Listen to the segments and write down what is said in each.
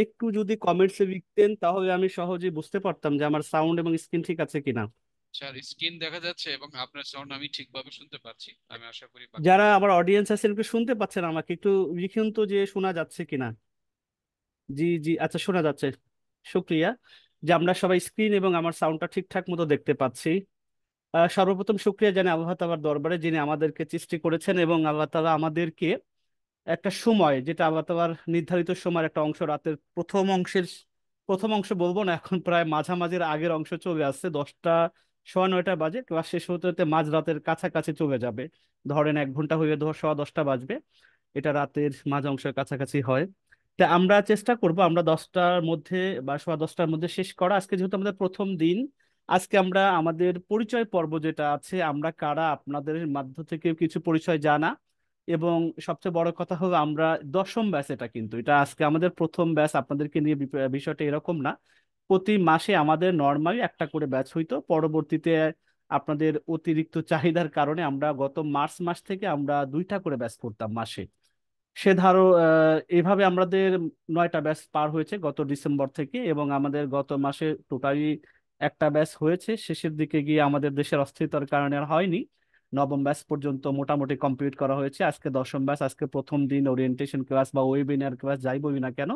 একটু যদি কমেন্টসে লিখতেন তাহলে আমি সহজে বুঝতে পারতাম যে আমার সাউন্ড এবং স্ক্রিন ঠিক আছে কিনা। স্যার, স্ক্রিন দেখা যাচ্ছে এবং আপনার সাউন্ড আমি ঠিকভাবে শুনতে পাচ্ছি। আমি আশা করি বাকি। যারা আমার অডিয়েন্স আছেন একটু শুনতে পাচ্ছেন আমাকে একটু লিখুন তো যে শোনা যাচ্ছে কিনা। জি জি, আচ্ছা শোনা যাচ্ছে। শুক্রিয়া যে আমরা সবাই স্ক্রিন এবং আমার সাউন্ডটা ঠিকঠাক মতো দেখতে পাচ্ছি। সর্বপ্রথম শুক্রিয়া জানাই আল্লাহ তাআলার দরবারে যিনি আমাদেরকে সৃষ্টি করেছেন এবং আল্লাহ তাআলা আমাদেরকে একটা সময়, যেটা আল্লাহ তাআলার নির্ধারিত সময়ের একটা অংশ, রাতের প্রথম অংশ বলবো না, এখন প্রায় মাঝামাঝির আগের অংশ চলে আসছে। 10টা সোয়া 9টা বাজে, ক্লাস শেষ হতে হতে মাঝ রাতের কাছাকাছি চলে যাবে। ধরেন 1 ঘন্টা হয়ে সোয়া 10টা বাজবে। এটা রাতের মাঝ অংশের কাছাকাছি হয়। তা আমরা চেষ্টা করব আমরা 10টার মধ্যে বা সোয়া 10টার মধ্যে শেষ করা। আজকে যেহেতু আমাদের প্রথম দিন, আজকে আমরা আমাদের পরিচয় পর্ব যেটা আছে, আমরা কারা, আপনাদের মাধ্য থেকে কিছু পরিচয় জানা, এবং সবচেয়ে বড় কথা হলো আমরা দশম ব্যাচ। এটা কিন্তু এটা আজকে আমাদের প্রথম ব্যাচ। আপনাদেরকে নিয়ে বিষয়টা এরকম না, প্রতি মাসে আমাদের নর্মালি একটা করে ব্যাচ হইতো। পরবর্তীতে আপনাদের অতিরিক্ত চাহিদার কারণে আমরা গত মার্চ মাস থেকে আমরা 2টা করে ব্যাচ করতাম মাসে। সে ধরো এভাবে আমাদের 9টা ব্যাচ পার হয়েছে গত ডিসেম্বর থেকে, এবং আমাদের গত মাসে টোটালি একটা ব্যাচ হয়েছে। শেষের দিকে গিয়ে আমাদের দেশের অস্থিরতার কারণে আর হয়নি। নবম ব্যাচ পর্যন্ত মোটামুটি কমপ্লিট করা হয়েছে। আজকে দশম ব্যাচ, আজকে প্রথম দিন ওরিয়েন্টেশন ক্লাস বা ওয়েবিনার ক্লাস যাই বলি না কেন।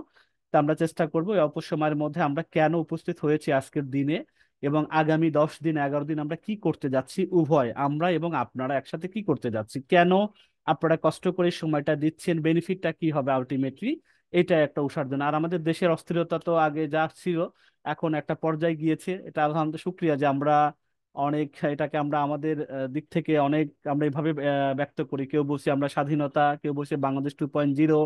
তা আমরা চেষ্টা করবো এই অল্প সময়ের মধ্যে আমরা কেন উপস্থিত হয়েছি আজকের দিনে, এবং আগামী 10 দিন 11 দিন আমরা কি করতে যাচ্ছি, উভয় আমরা এবং আপনারা একসাথে কি করতে যাচ্ছি, কেন আপনারা কষ্ট করে সময়টা দিচ্ছেন, বেনিফিটটা কি হবে আলটিমেটলি, এটা একটা উপার্জন। আর আমাদের দেশের অস্থিরতা তো আগে যা ছিল এখন একটা পর্যায়ে গিয়েছে। এটা আলহামদুলিল্লাহ শুক্রিয়া যে আমরা অনেক এটাকে আমরা আমাদের দিক থেকে অনেক আমরা এইভাবে ব্যক্ত করি। কেউ বলছি আমরা স্বাধীনতা, কেউ বলছে বাংলাদেশ 2.0,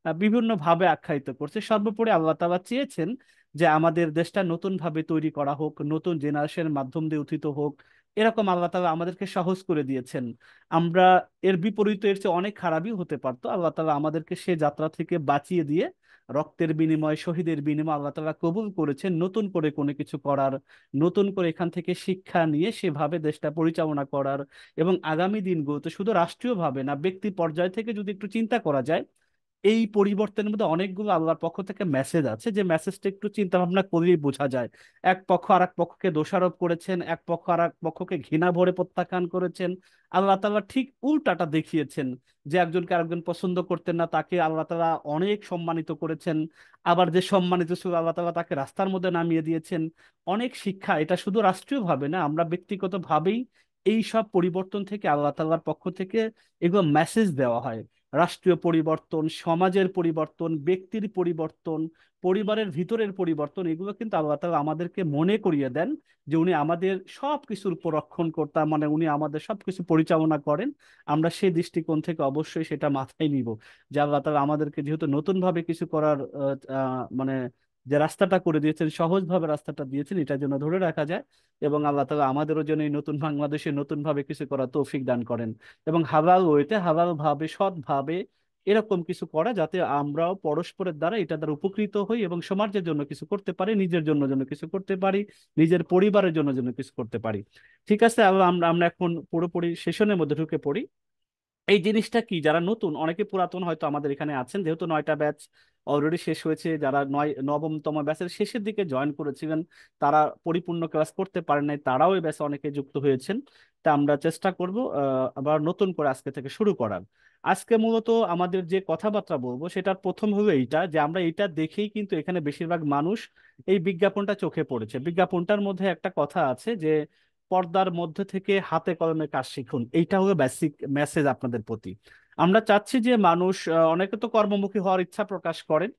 বিভিন্ন ভাবে আখ্যায়িত করছে। সর্বোপরি আল্লাহ তাআলা চেয়েছেন যে আমাদের দেশটা নতুন ভাবে তৈরি করা হোক, নতুন জেনারেশনের মাধ্যম দিয়ে উত্থিত হোক। এরকম আল্লাহ তাআলা আমাদেরকে সহজ করে দিয়েছেন। আমরা এর বিপরীত, এর চেয়ে অনেক খারাপই হতে পারতো। আল্লাহ তাআলা আমাদেরকে সে যাত্রা থেকে বাঁচিয়ে দিয়ে রক্তের বিনিময়ে, শহীদের বিনিময়ে আল্লাহ তাআলা কবুল করেছেন নতুন করে কোনো কিছু করার, নতুন করে এখান থেকে শিক্ষা নিয়ে সেভাবে দেশটা পরিচালনা করার। এবং আগামী দিনগুলোতে শুধু রাষ্ট্রীয়ভাবে না, ব্যক্তি পর্যায় থেকে যদি একটু চিন্তা করা যায়, এই পরিবর্তনের মধ্যে অনেকগুলো আল্লাহর পক্ষ থেকে মেসেজ আছে, যে মেসেজটা একটু চিন্তা ভাবনা করলেই বোঝা যায়। এক পক্ষ আর এক পক্ষকে দোষারোপ করেছেন, এক পক্ষ আর এক পক্ষকে ঘৃণা ভরে প্রত্যাখ্যান করেছেন। আল্লাহ তাআলা ঠিক উল্টাটা দেখিয়েছেন, যে একজনকে আরেকজন পছন্দ করতেন না তাকে আল্লাহ তাআলা অনেক সম্মানিত করেছেন। আবার যে সম্মানিত ছিল আল্লাহ তাআলা তাকে রাস্তার মধ্যে নামিয়ে দিয়েছেন। অনেক শিক্ষা, এটা শুধু রাষ্ট্রীয়ভাবে না, আমরা ব্যক্তিগতভাবেই এই সব পরিবর্তন থেকে আল্লাহ তাআলার পক্ষ থেকে এগুলো মেসেজ দেওয়া হয়। রাষ্ট্রীয় পরিবর্তন, সমাজের পরিবর্তন, ব্যক্তির পরিবর্তন, পরিবারের ভিতরের পরিবর্তন, এগুলো কিন্তু আল্লাহ তাআলা আমাদেরকে মনে করিয়ে দেন যে উনি আমাদের সব কিছুর উপর রক্ষণ কর্তা, মানে উনি আমাদের সবকিছু পরিচালনা করেন। আমরা সেই দৃষ্টিকোণ থেকে অবশ্যই সেটা মাথায় নিব, যে আল্লাহ তাআলা আমাদেরকে যেহেতু নতুন ভাবে কিছু করার মানে যে রাস্তাটা করে দিয়েছেন, সহজভাবে রাস্তাটা দিয়েছেন, এটার জন্য ধরে রাখা যায়। এবং আল্লাহ তাআলা আমাদেরও যেন এই নতুন বাংলাদেশে নতুন ভাবে কিছু করার তৌফিক দান করেন, এবং হালাল ওয়েতে, হালাল ভাবে, সৎভাবে এরকম কিছু করা, যাতে আমরাও পরস্পরের দ্বারা এটা দ্বারা উপকৃত হই এবং সমাজের জন্য কিছু করতে পারি, নিজের জন্য জন্য কিছু করতে পারি, নিজের পরিবারের জন্য জন্য কিছু করতে পারি। ঠিক আছে, আমরা আমরা এখন পুরোপুরি সেশনের মধ্যে ঢুকে পড়ি। এই জিনিসটা কি, যারা নতুন, অনেকে পুরাতন হয়তো আমাদের এখানে আছেন, যেহেতু 9টা ব্যাচ অলরেডি শেষ হয়েছে, যারা নবমতম ব্যাচের শেষের দিকে জয়েন করেছিলেন তারা পরিপূর্ণ ক্লাস করতে পারেন নাই, তারাও এই ব্যাচে অনেকে যুক্ত হয়েছেন। তা আমরা চেষ্টা করব আবার নতুন করে আজকে থেকে শুরু করার। আজকে মূলত আমাদের যে কথাবার্তা বলবো সেটার প্রথম হলো এইটা, যে আমরা এটা দেখেই কিন্তু এখানে বেশিরভাগ মানুষ এই বিজ্ঞাপনটা চোখে পড়েছে। বিজ্ঞাপনটার মধ্যে একটা কথা আছে যে পর্দার মধ্যে থেকে হাতে কলমে কাজ শিখুন। এইটা হলো বেসিক মেসেজ আপনাদের প্রতি। আমরা চাচ্ছি যে মানুষ, অনেকে তো কর্মমুখী হওয়ার ইচ্ছা প্রকাশ করেন,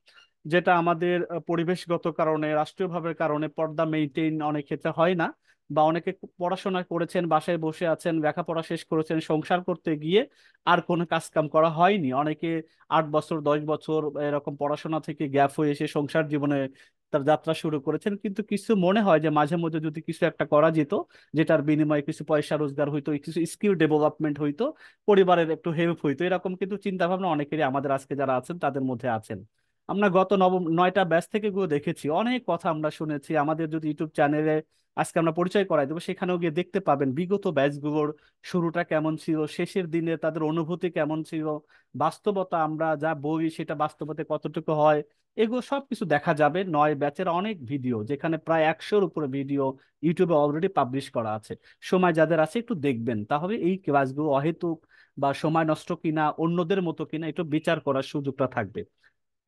যেটা আমাদের পরিবেশগত কারণে, রাষ্ট্রীয়ভাবে কারণে পর্দা মেইনটেইন অনেক ক্ষেত্রে হয় না। বা অনেকে পড়াশোনা করেছেন, বাসায় বসে আছেন, লেখাপড়া শেষ করেছেন, সংসার করতে গিয়ে আর কোনো কাজ কাম করা হয়নি। অনেকে 8 বছর 10 বছর এরকম পড়াশোনা থেকে গ্যাপ হয়ে এসে সংসার জীবনে তার যাত্রা শুরু করেছেন, কিন্তু কিছু মনে হয় যে মাঝে মধ্যে যদি কিছু একটা করা যেত, যেটার বিনিময়ে কিছু পয়সা রোজগার হইতো, কিছু স্কিল ডেভেলপমেন্ট হইতো, পরিবারের একটু হেল্প হইতো, এরকম কিন্তু চিন্তা ভাবনা অনেকেরই আমাদের আজকে যারা আছেন তাদের মধ্যে আছেন। আমরা গত 9টা ব্যাচ থেকে গুলো দেখেছি, অনেক কথা আমরা শুনেছি। আমাদের যদি ইউটিউব চ্যানেলে আজকে আমরা পরিচয় করাই দেবো, সেখানেও গিয়ে দেখতে পাবেন বিগত ব্যাচগুলোর শুরুটা কেমন ছিল, শেষের দিনে তাদের অনুভূতি কেমন ছিল, বাস্তবতা আমরা যা বলি সেটা বাস্তবতে কতটুকু হয়, এগুলো সবকিছু দেখা যাবে 9 ব্যাচের অনেক ভিডিও, যেখানে প্রায় 100-র উপরে ভিডিও ইউটিউবে অলরেডি পাবলিশ করা আছে। সময় যাদের আছে একটু দেখবেন, তাহলে এই ক্লাসগুলো অহেতুক বা সময় নষ্ট কিনা, অন্যদের মতো কিনা একটু বিচার করার সুযোগটা থাকবে।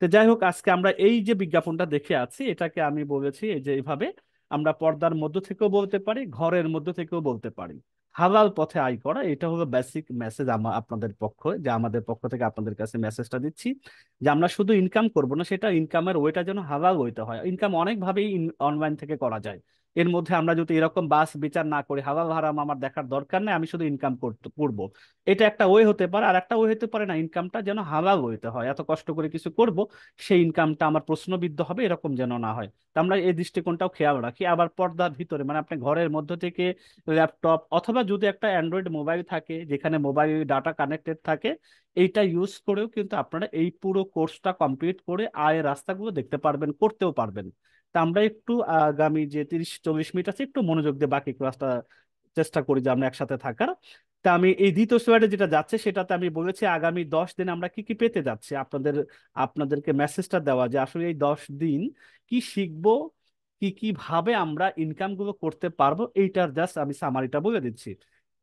তো যাই হোক, আজকে আমরা এই যে বিজ্ঞাপনটা দেখে আছি, এটাকে আমি বলেছি এই যে এইভাবে আমরা পর্দার মধ্য থেকেও বলতে পারি, ঘরের মধ্য থেকেও বলতে পারি। হালাল পথে আয় করা, এটা হলো বেসিক মেসেজ আপনাদের পক্ষ, যে আমাদের পক্ষ থেকে আপনাদের কাছে মেসেজটা দিচ্ছি, যে আমরা শুধু ইনকাম করব না, সেটা ইনকামের ওইটা যেন হালাল হইতে হয়। ইনকাম অনেকভাবেই অনলাইন থেকে করা যায়। এর মধ্যে আমরা যদি এরকম বাস বিচার না করি, হালাল হারাম আমার দেখার দরকার নেই, আমি শুধু ইনকাম করব, এটা একটা ওয়ে হতে পারে। আর একটা ওয়ে হতে পারে না, ইনকামটা যেন হালাল হইতে হয়, এত কষ্ট করে কিছু করব, সেই ইনকামটা আমার প্রশ্নবিদ্ধ হবে, এরকম যেন না হয়। তা আমরা এই দৃষ্টিকোণটাও খেয়াল রাখি। আবার পর্দার ভিতরে মানে আপনি ঘরের মধ্য থেকে ল্যাপটপ অথবা যদি একটা অ্যান্ড্রয়েড মোবাইল থাকে, যেখানে মোবাইল ডাটা কানেক্টেড থাকে, এইটা ইউজ করেও কিন্তু আপনারা এই পুরো কোর্সটা কমপ্লিট করে আয়ের রাস্তাগুলো দেখতে পারবেন, করতেও পারবেন। তা আমরা একটু আগামী যে 30-40 মিনিট আছে, একটু মনোযোগ দিয়ে বাকি ক্লাসটা চেষ্টা করি যে আমরা একসাথে থাকার। তা আমি এই দ্বিতীয় স্লাইডে যেটা যাচ্ছে, সেটাতে আমি বলেছি আগামী 10 দিন আমরা কি কি পেতে যাচ্ছি, আপনাদেরকে মেসেজটা দেওয়া যে আসলে এই 10 দিন কি শিখবো, কি কি ভাবে আমরা ইনকাম গুলো করতে পারবো, এইটার জাস্ট আমি সামারিটা বলে দিচ্ছি।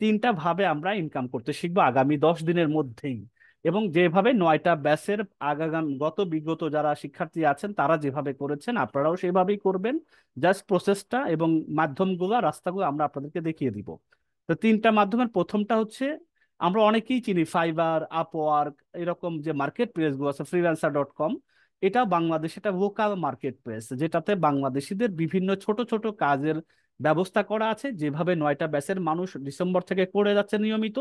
3টা ভাবে আমরা ইনকাম করতে শিখবো আগামী 10 দিনের মধ্যেই। এবং যেভাবে 9টা ব্যাচের বিগত যারা শিক্ষার্থী আছেন তারা যেভাবে করেছেন, আপনারাও সেভাবেই করবেন। জাস্ট প্রসেসটা এবং মাধ্যমগুলো, রাস্তাগুলো আমরা আপনাদেরকে দেখিয়ে দিব। তো 3টা মাধ্যমের প্রথমটা হচ্ছে, আমরা অনেকেই চিনি ফাইবার, আপওয়ার্ক, এরকম যে মার্কেট প্লেস গুলো আছে, ফ্রিল্যান্সার.কম। এটা বাংলাদেশ, এটা লোকাল মার্কেট প্লেস, যেটাতে বাংলাদেশিদের বিভিন্ন ছোট ছোট কাজের ব্যবস্থা করা আছে, যেভাবে 9টা ব্যাচের মানুষ ডিসেম্বর থেকে করে যাচ্ছে নিয়মিত।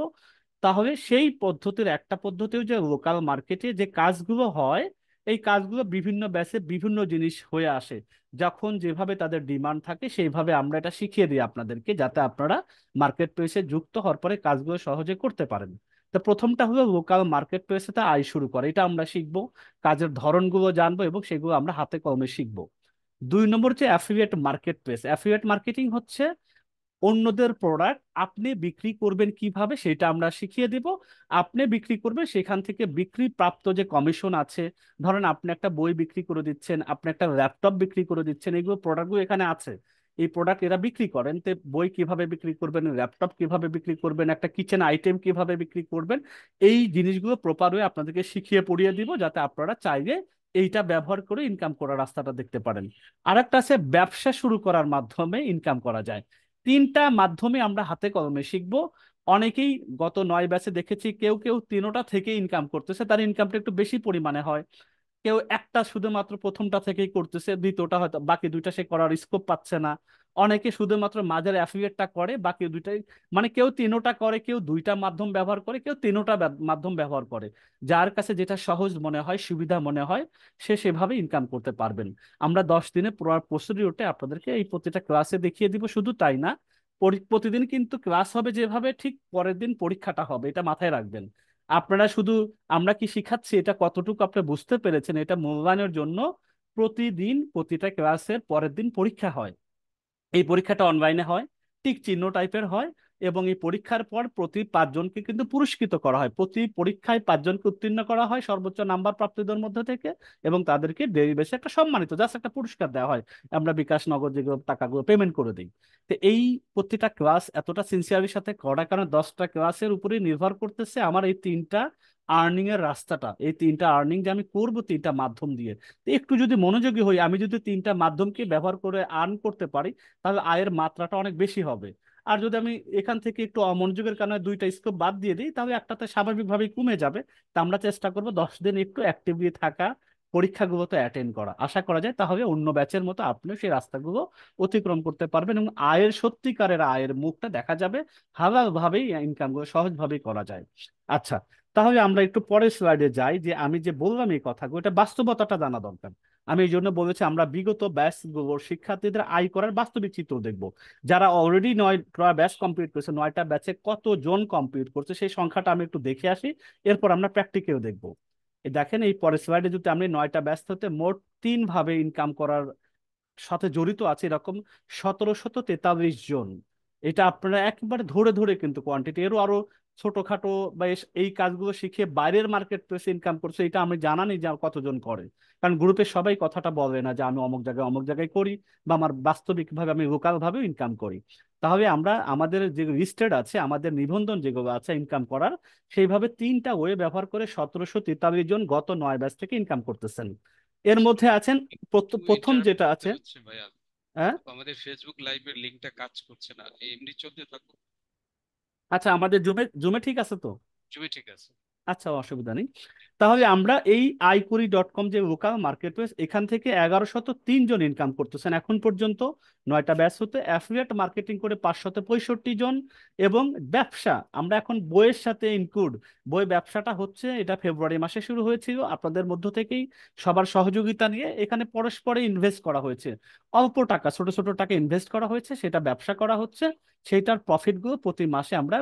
তাহলে সেই পদ্ধতির একটা পদ্ধতিও যে লোকাল মার্কেটে যে কাজগুলো হয়, এই কাজগুলো বিভিন্ন ব্যাচে বিভিন্ন জিনিস হয়ে আসে, যখন যেভাবে তাদের ডিমান্ড থাকে সেইভাবে আমরা এটা শিখিয়ে দিই আপনাদেরকে, যাতে আপনারা মার্কেট প্লেসে যুক্ত হওয়ার পরে কাজগুলো সহজে করতে পারেন। তো প্রথমটা হলো লোকাল মার্কেট প্লেসে আয় শুরু করে, এটা আমরা শিখবো, কাজের ধরনগুলো জানবো এবং সেগুলো আমরা হাতে কলমে শিখবো। 2 নম্বর হচ্ছে affiliate market place. Affiliate marketing হচ্ছে অন্যদের প্রোডাক্ট আপনি বিক্রি করবেন কিভাবে, সেটা আমরা শিখিয়ে দিব। আপনি বিক্রি করবেন, সেখান থেকে বিক্রি প্রাপ্ত যে কমিশন আছে, ধরেন আপনি একটা বই বিক্রি করে দিচ্ছেন, আপনি একটা ল্যাপটপ বিক্রি করে দিচ্ছেন, এগুলো প্রোডাক্টগুলো এখানে আছে, এই প্রোডাক্ট এরা বিক্রি করেন। তো বই কিভাবে বিক্রি করবেন, ল্যাপটপ কিভাবে বিক্রি করবেন, একটা কিচেন আইটেম কিভাবে বিক্রি করবেন, এই জিনিসগুলো প্রপার ওয়ে আপনাদেরকে শিখিয়ে পড়িয়ে দিব, যাতে আপনারা চাইলে এইটা ব্যবহার করে ইনকাম করার রাস্তাটা দেখতে পারেন। আর একটা আছে ব্যবসা শুরু করার মাধ্যমে ইনকাম করা যায়। 3টা মাধ্যমে আমরা হাতে কলমে শিখবো। অনেকেই গত 9 ব্যাচে দেখেছি, কেউ কেউ 3টা থেকে ইনকাম করতেছে, তার ইনকামটা একটু বেশি পরিমাণে হয়। কেউ একটা শুধুমাত্র প্রথমটা থেকেই করতেছে, দ্বিতীয়টা হয়তো, বাকি 2টা সে করার স্কোপ পাচ্ছে না। অনেকে শুধুমাত্র মাঝের অ্যাফিলিয়েটটা করে, বাকি 2টাই, মানে কেউ 3টা করে, কেউ 2টা মাধ্যম ব্যবহার করে, কেউ 3টা মাধ্যম ব্যবহার করে। যার কাছে যেটা সহজ মনে হয়, সুবিধা মনে হয়, সে সেভাবে ইনকাম করতে পারবেন। আমরা 10 দিনে পুরো প্রসিডিউরটা আপনাদেরকে এই প্রতিটা ক্লাসে দেখিয়ে দিব। শুধু তাই না, প্রতিদিন কিন্তু ক্লাস হবে যেভাবে, ঠিক পরের দিন পরীক্ষাটা হবে, এটা মাথায় রাখবেন। আপনারা শুধু আমরা কি শিখাচ্ছি এটা কতটুকু আপনি বুঝতে পেরেছেন, এটা মূল্যায়নের জন্য প্রতিদিন প্রতিটা ক্লাসের পরের দিন পরীক্ষা হয়। এই পরীক্ষাটা অনলাইনে হয়, টিক চিহ্ন টাইপের হয়, এবং এই পরীক্ষার পর প্রতি 5জনকে কিন্তু পুরস্কৃত করা হয়। প্রতি পরীক্ষায় 5জনকে উত্তীর্ণ করা হয় সর্বোচ্চ নাম্বার প্রাপ্তদের মধ্যে থেকে, এবং তাদেরকে ডেলি বেসে একটা সম্মানিত জাস্ট একটা পুরস্কার দেওয়া হয়। আমরা বিকাশ নগদ যেগুলো টাকাগুলো পেমেন্ট করে দিই। তো এই প্রতিটা ক্লাস এতটা সিনসিয়ারির সাথে করা, কারণ 10টা ক্লাসের উপরেই নির্ভর করতেছে আমার এই 3টা আর্নিং এর রাস্তাটা, এই 3টা আর্নিং যে আমি করবো 3টা মাধ্যম দিয়ে। তো একটু যদি মনোযোগী হই, আমি যদি 3টা মাধ্যমকে ব্যবহার করে আর্ন করতে পারি, তাহলে আয়ের মাত্রাটা অনেক বেশি হবে। আর যদি আমি এখান থেকে একটু অমনোযোগের কারণে 2টা স্কোপ বাদ দিয়ে দিই, তাহলে একটাতে স্বাভাবিকভাবেই কমে যাবে। তা আমরা চেষ্টা করবো 10 দিন একটু অ্যাক্টিভলি থাকা, পরীক্ষাগুলোতে অ্যাটেন্ড করা। আশা করা যায় তাহলে অন্য ব্যাচের মতো আপনিও সেই রাস্তাগুলো অতিক্রম করতে পারবেন, এবং আয়ের সত্যিকারের আয়ের মুখটা দেখা যাবে। হালাল ভাবেই ইনকামগুলো সহজভাবেই করা যায়। আচ্ছা, তাহলে আমরা একটু পরের স্লাইডে যাই। যে আমি যে বললাম এই কথাগুলো, এটা বাস্তবতাটা জানা দরকার। আমি এই জন্য বলেছি আমরা বিগত ব্যাচগুলোর শিক্ষার্থীদের আয় করার বাস্তবিক চিত্র দেখব। যারা অলরেডি 9টা ব্যাচ কমপ্লিট করেছে, 9টা ব্যাচে কতজন কমপ্লিট করছে সেই সংখ্যাটা আমি একটু দেখে আসি, এরপর আমরা প্র্যাকটিক্যাল দেখব। এই দেখেন এই পরের স্লাইডে যদি আমি 9টা ব্যাচ হতে মোট 3 ভাবে ইনকাম করার সাথে জড়িত আছে এরকম 1743 জন। এটা আপনারা একবারে ধরে ধরে কিন্তু কোয়ান্টিটি এরও আরো ছোটখাটো বা এই কাজগুলো শিখে বাইরের মার্কেট প্লেসে ইনকাম করছে, এটা আমি জানা নেই যে আর কতজন করে। কারণ গ্রুপে সবাই কথাটা বলে না যে আমি অমুক জায়গায় করি, বা আমার বাস্তবিক ভাবে আমি লোকাল ভাবেও ইনকাম করি। তাহলে আমরা আমাদের যে লিস্টেড আছে, আমাদের নিবন্ধন যেগুলো আছে ইনকাম করার, সেইভাবে 3টা ওয়ে ব্যবহার করে 1743 জন গত 9 ব্যাচ থেকে ইনকাম করতেছেন। এর আসলে মধ্যে আছেন একটু প্রথম ইন্টারাপ্ট যেটা করতে আছে। হচ্ছে ভাইয়া, হ্যাঁ, আমাদের ফেসবুক লাইভের লিংকটা কাজ করছে না, এমনি চলতে থাকুক। আচ্ছা আমাদের জুমে জুমে ঠিক আছে তো? ছবি ঠিক আছে। আচ্ছা, অসুবিধা নেই। তাহলে আমরা এই iQuery.com যে লোকাল মার্কেট প্লেস, এখান থেকে 1103 জন ইনকাম করতেছেন এখন পর্যন্ত 9টা ব্যাচ হতে। অ্যাফিলিয়েট মার্কেটিং করে 565 জন। এবং ব্যবসা আমরা এখন বইয়ের সাথে ইনক্লুড, বই ব্যবসাটা হচ্ছে এটা ফেব্রুয়ারি মাসে শুরু হয়েছিল আপনাদের মধ্য থেকেই সবার সহযোগিতা নিয়ে এখানে পরস্পরে ইনভেস্ট করা হয়েছে। অল্প টাকা, ছোট ছোট টাকা ইনভেস্ট করা হয়েছে, সেটা ব্যবসা করা হচ্ছে। সেইটার প্রফিটগুলো প্রতি মাসে আমরা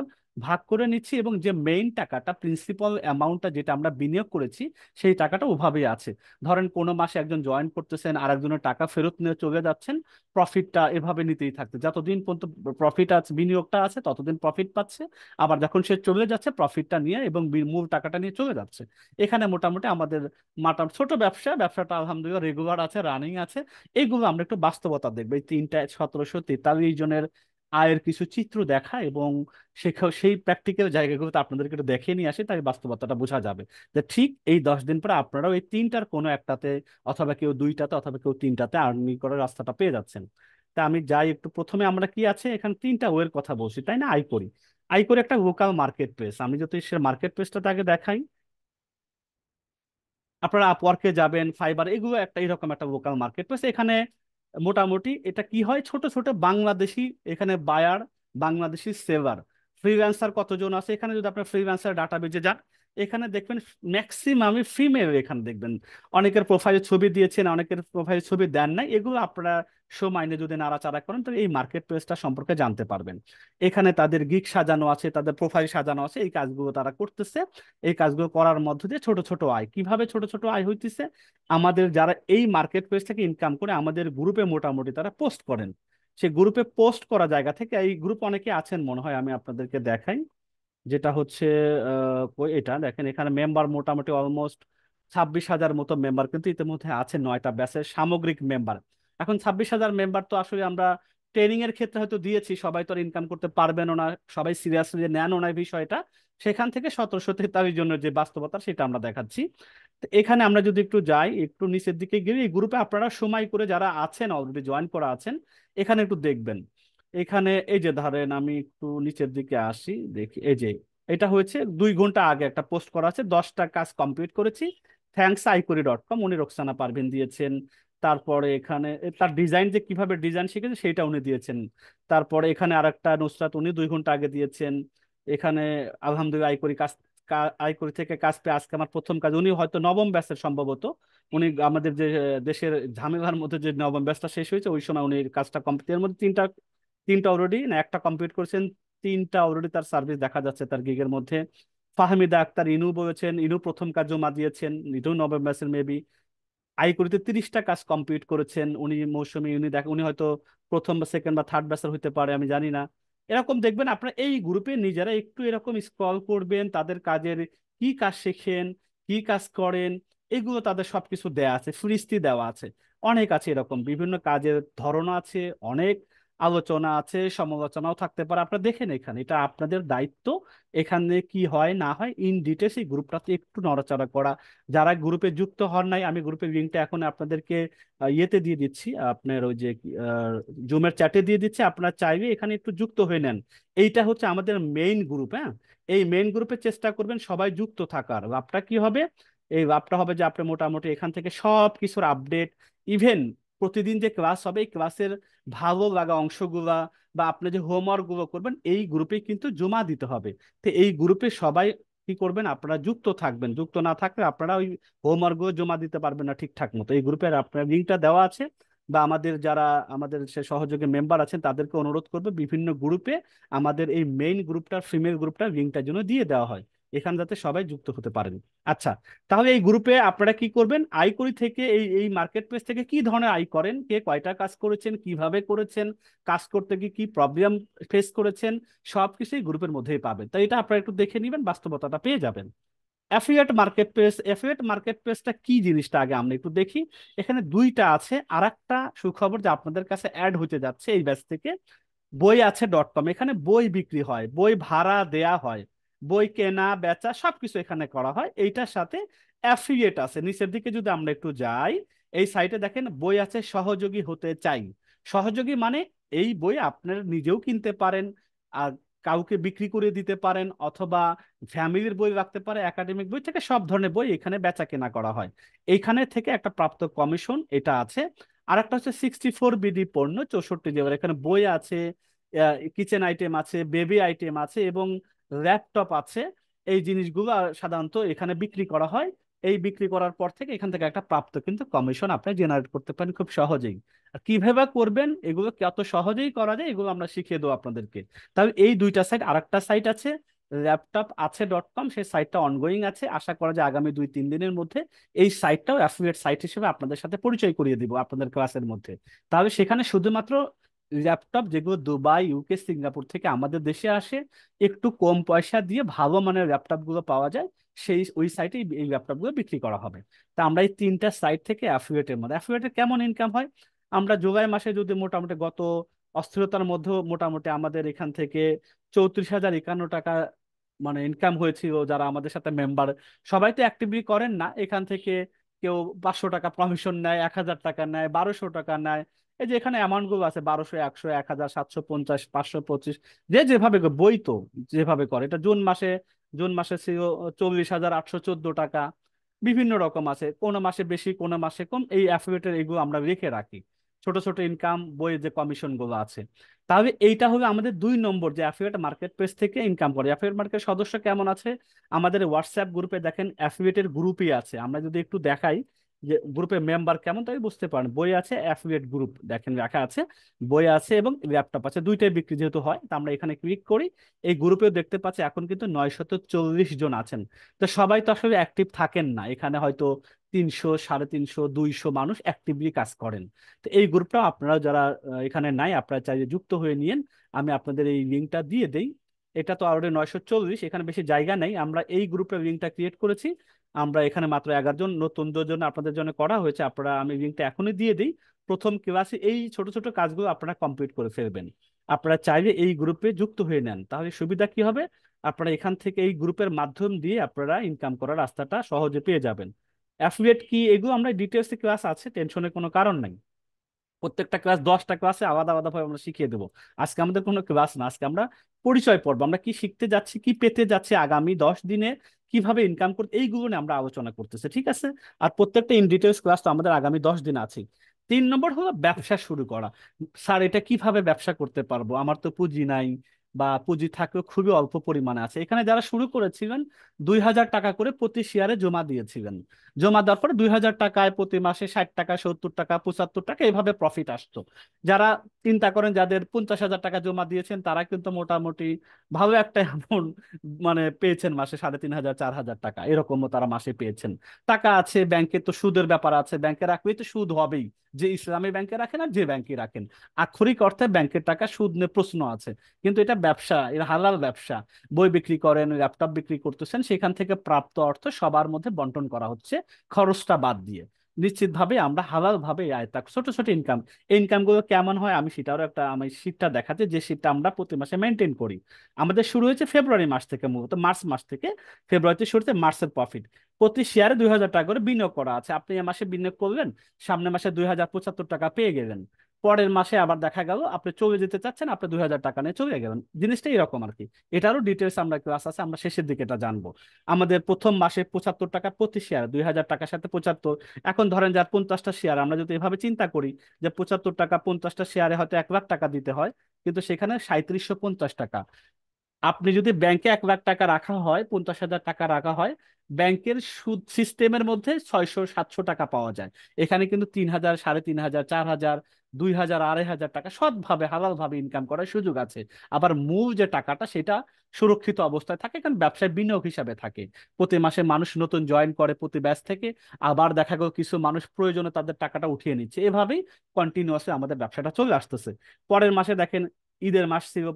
ভাগ করে নিচ্ছি, এবং যে মেইন টাকাটা প্রিন্সিপাল অ্যামাউন্টটা যেটা আমরা বিনিয়োগ করেছি সেই টাকাটা ওভাবেই আছে। ধরেন কোনো মাসে একজন জয়েন করতেছেন, আরেকজনের টাকা ফেরত নিয়ে চলে যাচ্ছেন, প্রফিটটা এভাবে নিতেই থাকছে, যতদিন পর্যন্ত প্রফিট আছে, বিনিয়োগটা আছে ততদিন প্রফিট পাচ্ছে। আবার যখন সে চলে যাচ্ছে প্রফিটটা নিয়ে এবং মূল টাকাটা নিয়ে চলে যাচ্ছে। এখানে মোটামুটি আমাদের ছোট ব্যবসাটা আলহামদুলিল্লাহ রেগুলার আছে, রানিং আছে। এইগুলো আমরা একটু বাস্তবতা দেখবো, এই 3টা 1743 জনের আয়ের কিছু চিত্র দেখা, এবং সেই প্র্যাকটিক্যাল জায়গাগুলোতে আপনাদেরকে একটু দেখিয়ে নিয়ে আসি, তাই বাস্তবতাটা বোঝা যাবে যে ঠিক এই 10 দিন পরে আপনারাও এই 3টার কোনো একটাতে, অথবা কেউ 2টাতে, অথবা কেউ 3টাতে আর্নিং করার রাস্তাটা পেয়ে যাচ্ছেন। তা আমি যাই একটু, প্রথমে আমরা কি আছে এখানে 3টা ওয়ের কথা বলছি তাই না। আই করি একটা লোকাল মার্কেট প্লেস। আমি যদি সে মার্কেট প্লেসটা আগে দেখাই, আপনারা আপওয়ার্কে যাবেন, ফাইবার, এগুলো একটা এরকম একটা লোকাল মার্কেট প্লেস। এখানে মোটামুটি এটা কি হয়, ছোট ছোট বাংলাদেশি এখানে বায়ার, বাংলাদেশি সেলার, ফ্রিল্যান্সার কতজন আছে এখানে, যদি আপনার ফ্রিল্যান্সার ডাটাবেজে যান এখানে দেখবেন ম্যাক্সিমামই ফিমেল। এখানে দেখবেন অনেকের প্রোফাইলে ছবি দিয়েছেন, অনেকের প্রোফাইলে ছবি দেন নাই, এগুলো আপনারা সময় যদি নাড়াচাড়া করেন তো এই মার্কেট প্লেসটা সম্পর্কে জানতে পারবেন। এখানে তাদের গিগ সাজানো আছে, তাদের প্রোফাইল সাজানো আছে, এই কাজগুলো তারা করতেছে। এই কাজগুলো করার মধ্য দিয়ে ছোট ছোট আয়, কিভাবে ছোট ছোট আয় হইতেছে, আমাদের যারা এই মার্কেট প্লেস থেকে ইনকাম করে আমাদের গ্রুপে মোটামুটি তারা পোস্ট করেন। সে গ্রুপে পোস্ট করা জায়গা থেকে, এই গ্রুপ অনেকে আছেন মনে হয়, আমি আপনাদেরকে দেখাই। যেটা হচ্ছে এটা দেখেন, এখানে মেম্বার মোটামুটি অলমোস্ট 26,000 মতো মেম্বার কিন্তু ইতিমধ্যে আছে 9টা ব্যাচের সামগ্রিক মেম্বার। এখন 26,000 মেম্বার তো আসলে আমরা ট্রেনিং এর ক্ষেত্রে হয়তো দিয়েছি, সবাই তো আর ইনকাম করতে পারবেন না, সবাই সিরিয়াসলি নেন না এই বিষয়টা। সেখান থেকে 1743 জনের যে বাস্তবতা সেটা আমরা দেখাচ্ছি। তো এখানে আমরা যদি একটু যাই, একটু নিচের দিকে গেলে এই গ্রুপে আপনারা সময় করে যারা আছেন, অলরেডি জয়েন করা আছেন, এখানে একটু দেখবেন। এখানে এই যে ধরেন আমি একটু নিচের দিকে আসি, দেখি এই যে এটা হয়েছে 2 ঘন্টা আগে একটা পোস্ট করা আছে, 10টা কাজ কমপ্লিট করেছি, থ্যাঙ্কস iQuery.com, উনি রোকসানা পারভিন দিয়েছেন। তারপরে এখানে তার ডিজাইন, যে কিভাবে ডিজাইন শিখেছে সেটা উনি দিয়েছেন। তারপরে এখানে আরেকটা নুসরাত, উনি 2 ঘন্টা আগে দিয়েছেন। এখানে আলহামদুলিল্লাহ আইকরি থেকে কাজ পেয়ে আজকে আমার প্রথম কাজ, উনি হয়তো নবম ব্যাচের সম্ভবত। উনি আমাদের যে দেশের ঝামেলার মধ্যে যে নবম ব্যাচটা শেষ হয়েছে ওই সময় উনি কাজটা কমপ্লিট, এর মধ্যে তিনটা তিনটা অলরেডি না একটা কমপ্লিট করেছেন, 3টা অলরেডি তার সার্ভিস দেখা যাচ্ছে তার গিগের মধ্যে। ফাহমিদা আক্তার ইনু বলেছেন, ইনু প্রথম কাজ জমা দিয়েছেন, ইনু নবম ব্যাচের মেবি। আইকরিতে 30টা কাজ কমপ্লিট করেছেন উনি মৌসুমী, উনি হয়তো প্রথম বা সেকেন্ড বা থার্ড ব্যাচের হতে পারে, আমি জানি না। এরকম দেখবেন আপনারা এই গ্রুপে নিজেরা একটু এরকম স্ক্রল করবেন, তাদের কাজের কি কাজ শেখেন, কি কাজ করেন, এগুলো তাদের সবকিছু দেয়া আছে, ফ্রিস্তি দেওয়া আছে। অনেক আছে এরকম বিভিন্ন কাজের ধরন আছে, অনেক আলোচনা আছে, সমালোচনাও থাকতে পারে, আপনারা দেখেন এখানে, এটা আপনাদের দায়িত্ব। এখানে কি হয় না হয় ইন ডিটেলস এই গ্রুপটাতে একটু নড়াচড়া করা। যারা গ্রুপে যুক্ত হন নাই, আমি গ্রুপের লিঙ্কটা এখন আপনাদেরকে ইয়েতে দিয়ে দিচ্ছি, আপনার ওই যে জুমের চ্যাটে দিয়ে দিচ্ছি, আপনারা চাইলে এখানে একটু যুক্ত হয়ে নেন। এইটা হচ্ছে আমাদের মেইন গ্রুপ, হ্যাঁ। এই মেইন গ্রুপে চেষ্টা করবেন সবাই যুক্ত থাকার। লাভটা কি হবে, এই লাভটা হবে যে আপনি মোটামুটি এখান থেকে সব কিছুর আপডেট, ইভেন প্রতিদিন যে ক্লাস হবে এই ক্লাসের ভালো লাগা অংশগুলা বা আপনি যে হোমওয়ার্ক গুলো করবেন এই গ্রুপে কিন্তু জমা দিতে হবে। তো এই গ্রুপে সবাই কি করবেন, আপনারা যুক্ত থাকবেন, যুক্ত না থাকলে আপনারা ওই হোমওয়ার্ক গুলো জমা দিতে পারবেন না ঠিকঠাক মতো। এই গ্রুপের আপনার লিঙ্কটা দেওয়া আছে, বা আমাদের যারা আমাদের সে সহযোগী মেম্বার আছেন তাদেরকে অনুরোধ করবে বিভিন্ন গ্রুপে আমাদের এই মেইন গ্রুপটার ফিমেল গ্রুপটার লিঙ্কটার জন্য দিয়ে দেওয়া হয়। এখানে যাতে সবাই যুক্ত হতে পারেন। আচ্ছা, তাহলে এই গ্রুপে আপনারা কি করবেন, আইকরি থেকে এই এই মার্কেট প্লেস থেকে কি ধরনের আয় করেন, কে কয়টা কাজ করেছেন, কিভাবে করেছেন, কাজ করতে গিয়ে কি প্রবলেম ফেস করেছেন, সবকিছুই গ্রুপের মধ্যেই পাবেন। তাই এটা আপনারা একটু দেখে নেবেন, বাস্তবতাটা পেয়ে যাবেন। Affiliate market place, affiliate market প্লেসটা কি জিনিসটা আগে আমরা একটু দেখি। এখানে দুইটা আছে, আর একটা সুখবর যে আপনাদের কাছে অ্যাড হতে যাচ্ছে এই ব্যাচ থেকে, বই আছে ডট কম। এখানে বই বিক্রি হয়, বই ভাড়া দেয়া হয়, বই কেনা বেচা সবকিছু এখানে করা হয়। এইটার সাথে অ্যাফিলিয়েট আছে। নিচের দিকে যদি আমরা একটু যাই, এই সাইটে দেখেন বই আছে সহযোগী হতে চাই। সহযোগী মানে এই বই আপনারা নিজেও কিনতে পারেন, আর কাউকে বিক্রি করে দিতে পারেন, অথবা ফ্যামিলির বই রাখতে পারে, একাডেমিক বই থেকে সব ধরনের বই এখানে বেচা কেনা করা হয়। এইখানে থেকে একটা প্রাপ্ত কমিশন এটা আছে। আর একটা হচ্ছে 64 বিডি পণ্য, 64 GB এখানে বই আছে, কিচেন আইটেম আছে, বেবি আইটেম আছে এবং ল্যাপটপ আছে। এই জিনিসগুলো সাধারণত এখানে বিক্রি করা হয়। এই বিক্রি করার পর থেকে এখান থেকে একটা প্রাপ্ত কিন্তু কমিশন আপনি জেনারেট করতে পারেন খুব সহজেই। আর কিভাবে করবেন এগুলো কত সহজেই করা যায় এগুলো আমরা শিখিয়ে দেবো আপনাদেরকে। তাহলে এই দুইটা সাইট, আর একটা সাইট আছে ল্যাপটপ আছে ডট কম, সেই সাইটটা অনগোয়িং আছে। আশা করা যায় আগামী 2-3 দিনের মধ্যে এই সাইটটাও অ্যাফিলিয়েট সাইট হিসেবে আপনাদের সাথে পরিচয় করিয়ে দিব আপনাদের ক্লাসের মধ্যে। তাহলে সেখানে শুধুমাত্র ল্যাপটপ যেগুলো দুবাই, ইউকে, সিঙ্গাপুর থেকে আমাদের দেশে আসে, একটু কম পয়সা দিয়ে ভালো মানের ল্যাপটপ গুলো পাওয়া যায়, সেই ওই সাইটে এই ল্যাপটপ গুলো বিক্রি করা হবে। তা আমরা এই তিনটা সাইট থেকে অ্যাফিলিয়েটের মধ্যে, অ্যাফিলিয়েটের কেমন ইনকাম হয়, আমরা জুলাই মাসে যদি মোটামুটি গত অস্থিরতার মধ্যে মোটামুটি আমাদের এখান থেকে 34,051 টাকা মানে ইনকাম হয়েছিল। যারা আমাদের সাথে মেম্বার, সবাই তো অ্যাক্টিভলি করেন না, এখান থেকে কেউ 500 টাকা কমিশন নেয়, 1,000 টাকা নেয়, 1,200 টাকা নেয়। এই যে এখানে অ্যামাউন্ট গুলো আছে 1,200, 100, 1,750, 525, যে যেভাবে বই তো যেভাবে করে। এটা জুন মাসে ছিল 40,814 টাকা। বিভিন্ন রকম আছে, কোনো মাসে বেশি কোনো মাসে কম। এই অ্যাফিলিয়েটের এগুলো আমরা রেখে রাখি, ছোট ছোট ইনকাম, বইয়ের যে কমিশন গুলো আছে। তাহলে এইটা হলো আমাদের 2 নম্বর, যে অ্যাফিলিয়েট মার্কেট প্লেস থেকে ইনকাম করে। অ্যাফিলিয়েট মার্কেট সদস্য কেমন আছে, আমাদের হোয়াটসঅ্যাপ গ্রুপে দেখেন অ্যাফিলিয়েটের গ্রুপই আছে। আমরা যদি একটু দেখাই যে গ্রুপের মেম্বার কেমন, তাই বুঝতে পারেন। বই আছে, অ্যাফিলিয়েট গ্রুপ দেখেন রাখা আছে, বই আছে এবং ল্যাপটপ আছে, দুইটাই বিক্রি যেহেতু হয়। তা আমরা এখানে ক্লিক করি, এই গ্রুপেও দেখতে পাচ্ছি এখন কিন্তু 940 জন আছেন। তো সবাই তো আসলে অ্যাক্টিভ থাকেন না, এখানে হয়তো 300, 350, 200 মানুষ অ্যাক্টিভলি কাজ করেন। তো এই গ্রুপটা আপনারা যারা এখানে নাই, আপনারা চাইলে যুক্ত হয়ে নিন। আমি আপনাদের এই লিঙ্কটা দিয়ে দেই। এটা তো অলরেডি 940, এখানে বেশি জায়গা নেই। আমরা এই গ্রুপের লিঙ্কটা ক্রিয়েট করেছি, আমরা এখানে মাত্র 11 জন, নতুনদের জন্য আপনাদের জন্য করা হয়েছে। আপনারা, আমি লিঙ্কটা এখনই দিয়ে দিই। প্রথম ক্লাসে এই ছোট ছোট কাজগুলো আপনারা কমপ্লিট করে ফেলবেন। আপনারা চাইলে এই গ্রুপে যুক্ত হয়ে নেন, তাহলে সুবিধা কি হবে, আপনারা এখান থেকে এই গ্রুপের মাধ্যম দিয়ে আপনারা ইনকাম করার রাস্তাটা সহজে পেয়ে যাবেন। অ্যাফিলিয়েট কি এগুলো আমরা ডিটেলসে ক্লাস আছে, টেনশনের কোনো কারণ নাই। প্রত্যেকটা ক্লাস 10টা ক্লাসে আলাদা আলাদা ভাবে আমরা শিখিয়ে দেবো। আজকে আমাদের কোনো ক্লাস না, আজকে আমরা পরিচয় পর্ব, আমরা কি শিখতে যাচ্ছি, কি পেতে যাচ্ছি আগামী 10 দিনে, কিভাবে ইনকাম করতে, এইগুলো নিয়ে আমরা আলোচনা করতেছি, ঠিক আছে। আর প্রত্যেকটা ইন ডিটেলস ক্লাস তো আমাদের আগামী 10 দিন আছে। 3 নম্বর হলো ব্যবসা শুরু করা। স্যার এটা কিভাবে ব্যবসা করতে পারবো, আমার তো পুঁজি নাই, বা পুঁজি থাকলেও খুবই অল্প পরিমাণে আছে। এখানে যারা শুরু করেছিলেন 2,000 টাকা করে প্রতি শেয়ারে জমা দিয়েছিলেন, জমা দেওয়ার পরে 2,000 টাকায় প্রতি মাসে 60 টাকা, 70 টাকা, 75 টাকা এভাবে প্রফিট আসতো। যারা চিন্তা করেন যাদের 50,000 টাকা জমা দিয়েছেন, তারা কিন্তু মোটামুটি ভালো একটা অ্যামাউন্ট মানে পেয়েছেন, মাসে 3,500, 4,000 টাকা এরকমও তারা মাসে পেয়েছেন। টাকা আছে ব্যাংকে, তো সুদের ব্যাপার আছে, ব্যাংকে রাখলেই তো সুদ হবেই, যে ইসলামী ব্যাংকে রাখেন আর যে ব্যাংকে রাখেন। আক্ষরিক অর্থে ব্যাংকের টাকা সুদ নিয়ে প্রশ্ন আছে, কিন্তু এটা ব্যবসা, এটা হালাল ব্যবসা। বই বিক্রি করেন, ল্যাপটপ বিক্রি করতেছেন, সেখান থেকে প্রাপ্ত অর্থ সবার মধ্যে বন্টন করা হচ্ছে, খরচটা বাদ দিয়ে। নিশ্চিতভাবে আমরা হালাল ভাবে এই আয়তা ছোট ছোট ইনকাম, এই ইনকাম গুলো কেমন হয় আমি সেটারও একটা, আমি শীটটা দেখাতে, যে শীটটা আমরা প্রতি মাসে মেনটেন করি। আমাদের শুরু হয়েছে ফেব্রুয়ারি মাস থেকে, মূলত মার্চ মাস থেকে। ফেব্রুয়ারিতে শুরুতে মার্চের প্রফিট, প্রতি শেয়ারে 2,000 টাকা করে বিনিয়োগ করা আছে। আপনি এ মাসে বিনিয়োগ করলেন, সামনের মাসে 2,075 টাকা পেয়ে গেলেন, পরের মাসে আবার দেখা গেল আপনি চলে যেতে চাচ্ছেন, আপনি 2,000 টাকা নিয়ে চলে গেলেন। জিনিসটা এরকম আর কি। এটারও ডিটেলস আমরা ক্লাস আছে, আমরা শেষের দিকে এটা জানবো। আমাদের প্রথম মাসে 75 টাকা প্রতি শেয়ার, 2,000 টাকার সাথে 75। এখন ধরেন যার 50টা শেয়ার, আমরা যদি এভাবে চিন্তা করি যে 75 টাকা 50টা শেয়ারে হয়তো 1,00,000 টাকা দিতে হয়, কিন্তু সেখানে 3,750 টাকা। আপনি যদি ব্যাংকে 1,00,000 টাকা রাখা হয়, 50,000 টাকা রাখা হয়, ব্যাংকের সুদ সিস্টেমের মধ্যে 600-700 টাকা পাওয়া যায়। এখানে কিন্তু 3,000, 3,500, 4,000, 2,000, 2,500 টাকা সৎভাবে হালাল ভাবে ইনকাম করার সুযোগ আছে। আবার মূল যে টাকাটা সেটা সুরক্ষিত অবস্থায় থাকে, কারণ ব্যবসায় বিনিয়োগ হিসাবে থাকে। প্রতি মাসে মানুষ নতুন জয়েন করে প্রতি ব্যাচ থেকে, আবার দেখা গেল কিছু মানুষ প্রয়োজনে তাদের টাকাটা উঠিয়ে নিচ্ছে, এভাবেই কন্টিনিউয়াসলি আমাদের ব্যবসাটা চলে আসতেছে। পরের মাসে দেখেন ঈদের মাস ছিল,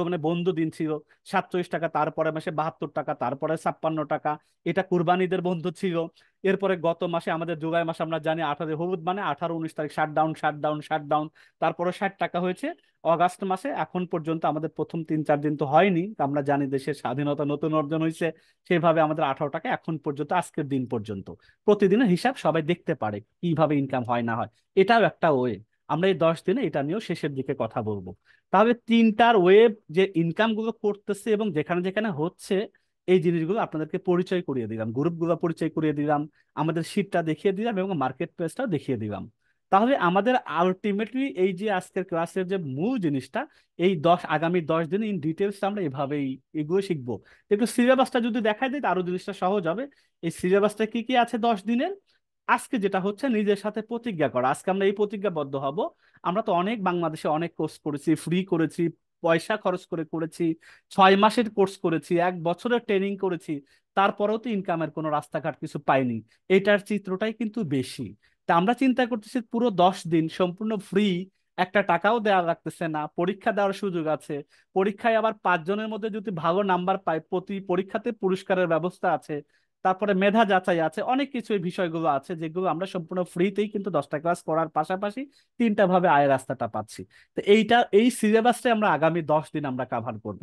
মানে বন্ধ দিন ছিল, 47 টাকা, তারপরে মাসে 72 টাকা, তারপরে 56 টাকা, এটা কুরবানিদের বন্ধ ছিল। এরপরে গত মাসে আমাদের জুলাই মাসে আমরা জানি 18 হলুদ, মানে 18-19 তারিখ শাটডাউন শাটডাউন শাটডাউন, তারপরে 60 টাকা হয়েছে। অগাস্ট মাসে এখন পর্যন্ত আমাদের প্রথম 3-4 দিন তো হয়নি, আমরা জানি দেশের স্বাধীনতা নতুন অর্জন হয়েছে, সেভাবে আমাদের 18 টাকা এখন পর্যন্ত, আজকের দিন পর্যন্ত প্রতিদিনের হিসাব সবাই দেখতে পারে কিভাবে ইনকাম হয় না হয়। এটাও একটা ওয়ে। আমরা এই 10 দিনে এটা নিয়েও শেষের দিকে কথা বলবো। তাহলে তিনটার ওয়েব যে ইনকাম গুলো করতেছে এবং যেখানে যেখানে হচ্ছে, এই জিনিসগুলো আপনাদেরকে পরিচয় করিয়ে দিলাম, গ্রুপগুলো পরিচয় করিয়ে দিলাম, আমাদের শিটটা দেখিয়ে দিলাম এবং মার্কেট প্লেসটাও দেখিয়ে দিলাম। তাহলে আমাদের আলটিমেটলি এই যে আজকের ক্লাসের যে মূল জিনিসটা, এই আগামী 10 দিন ইন ডিটেলস আমরা এভাবেই এগুলো শিখবো। একটু সিলেবাসটা যদি দেখাই দিই আরো জিনিসটা সহজ হবে। এই সিলেবাসটা কি কি আছে 10 দিনের? আজকে যেটা হচ্ছে নিজের সাথে প্রতিজ্ঞা করা, আজকে আমরা এই প্রতিজ্ঞাবদ্ধ হব। আমরা তো অনেক বাংলাদেশে অনেক কোর্স করেছি, ফ্রি করেছি, পয়সা খরচ করে করেছি, 6 মাসের কোর্স করেছি, 1 বছরের ট্রেনিং করেছি, তারপরেও তো ইনকামের কোনো রাস্তাঘাট কিছু পাইনি। এটার চিত্রটাই কিন্তু বেশি। তা আমরা চিন্তা করতেছি পুরো 10 দিন সম্পূর্ণ ফ্রি, একটা টাকাও দেওয়া লাগতেছে না, পরীক্ষা দেওয়ার সুযোগ আছে, পরীক্ষায় আবার 5 জনের মধ্যে যদি ভালো নাম্বার পায় প্রতি পরীক্ষাতে পুরস্কারের ব্যবস্থা আছে, তারপরে মেধা যাচাই আছে, অনেক কিছু এই বিষয়গুলো আছে যেগুলো আমরা সম্পূর্ণ ফ্রিতেই কিন্তু 10টা ক্লাস করার পাশাপাশি তিনটা ভাবে আয়ের রাস্তাটা পাচ্ছি। তো এই সিলেবাসটা আমরা আগামী 10 দিন আমরা কাভার করব।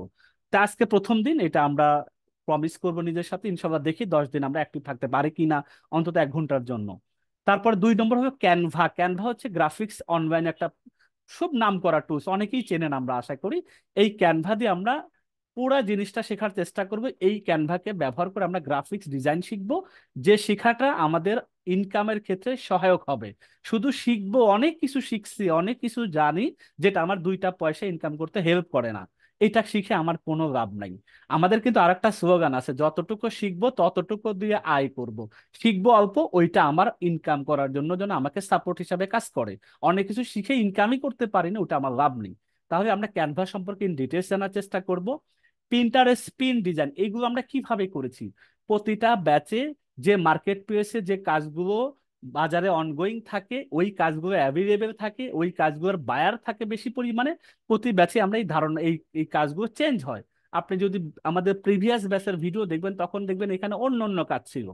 তা আজকে প্রথম দিন, এটা আমরা প্রমিস করব নিজের সাথে, ইনশাল্লাহ দেখি 10 দিন আমরা অ্যাক্টিভ থাকতে পারি কিনা, অন্তত 1 ঘন্টার জন্য। তারপর 2 নম্বর হবে ক্যানভা। ক্যানভা হচ্ছে গ্রাফিক্স অনলাইন একটা খুব নাম করা টুলস, অনেকেই চেনেন আমরা আশা করি। এই ক্যানভা দিয়ে আমরা পুরো জিনিসটা শেখার চেষ্টা করব। এই ক্যানভাকে ব্যবহার করে আমরা গ্রাফিক্স ডিজাইন শিখবো, যে শেখাটা আমাদের ইনকামের ক্ষেত্রে সহায়ক হবে। শুধু শিখবো, অনেক কিছু শিখছি, অনেক কিছু জানি, যেটা আমার 2টা পয়সা ইনকাম করতে হেল্প করে না, এটা শিখে আমার কোনো লাভ নাই। আমাদের কিন্তু আরেকটা স্লোগান আছে, যতটুকু শিখবো ততটুকু দিয়ে আয় করব। শিখবো অল্প, ওইটা আমার ইনকাম করার জন্য যেন আমাকে সাপোর্ট হিসাবে কাজ করে। অনেক কিছু শিখে ইনকামই করতে পারি না, ওটা আমার লাভ নেই। তাহলে আমরা ক্যানভা সম্পর্কে ইন ডিটেলস জানার চেষ্টা করব। প্রিন্টারের স্পিন ডিজাইন, এইগুলো আমরা কিভাবে করেছি, প্রতিটা ব্যাচে যে মার্কেট প্লেসে যে কাজগুলো বাজারে অনগোয়িং থাকে, ওই কাজগুলো অ্যাভেলেবেল থাকে, ওই কাজগুলোর বায়ার থাকে বেশি পরিমাণে, প্রতি ব্যাচে আমরা এই ধারণা এই এই কাজগুলো চেঞ্জ হয়। আপনি যদি আমাদের প্রিভিয়াস ব্যাচের ভিডিও দেখবেন তখন দেখবেন এখানে অন্য অন্য কাজ ছিল।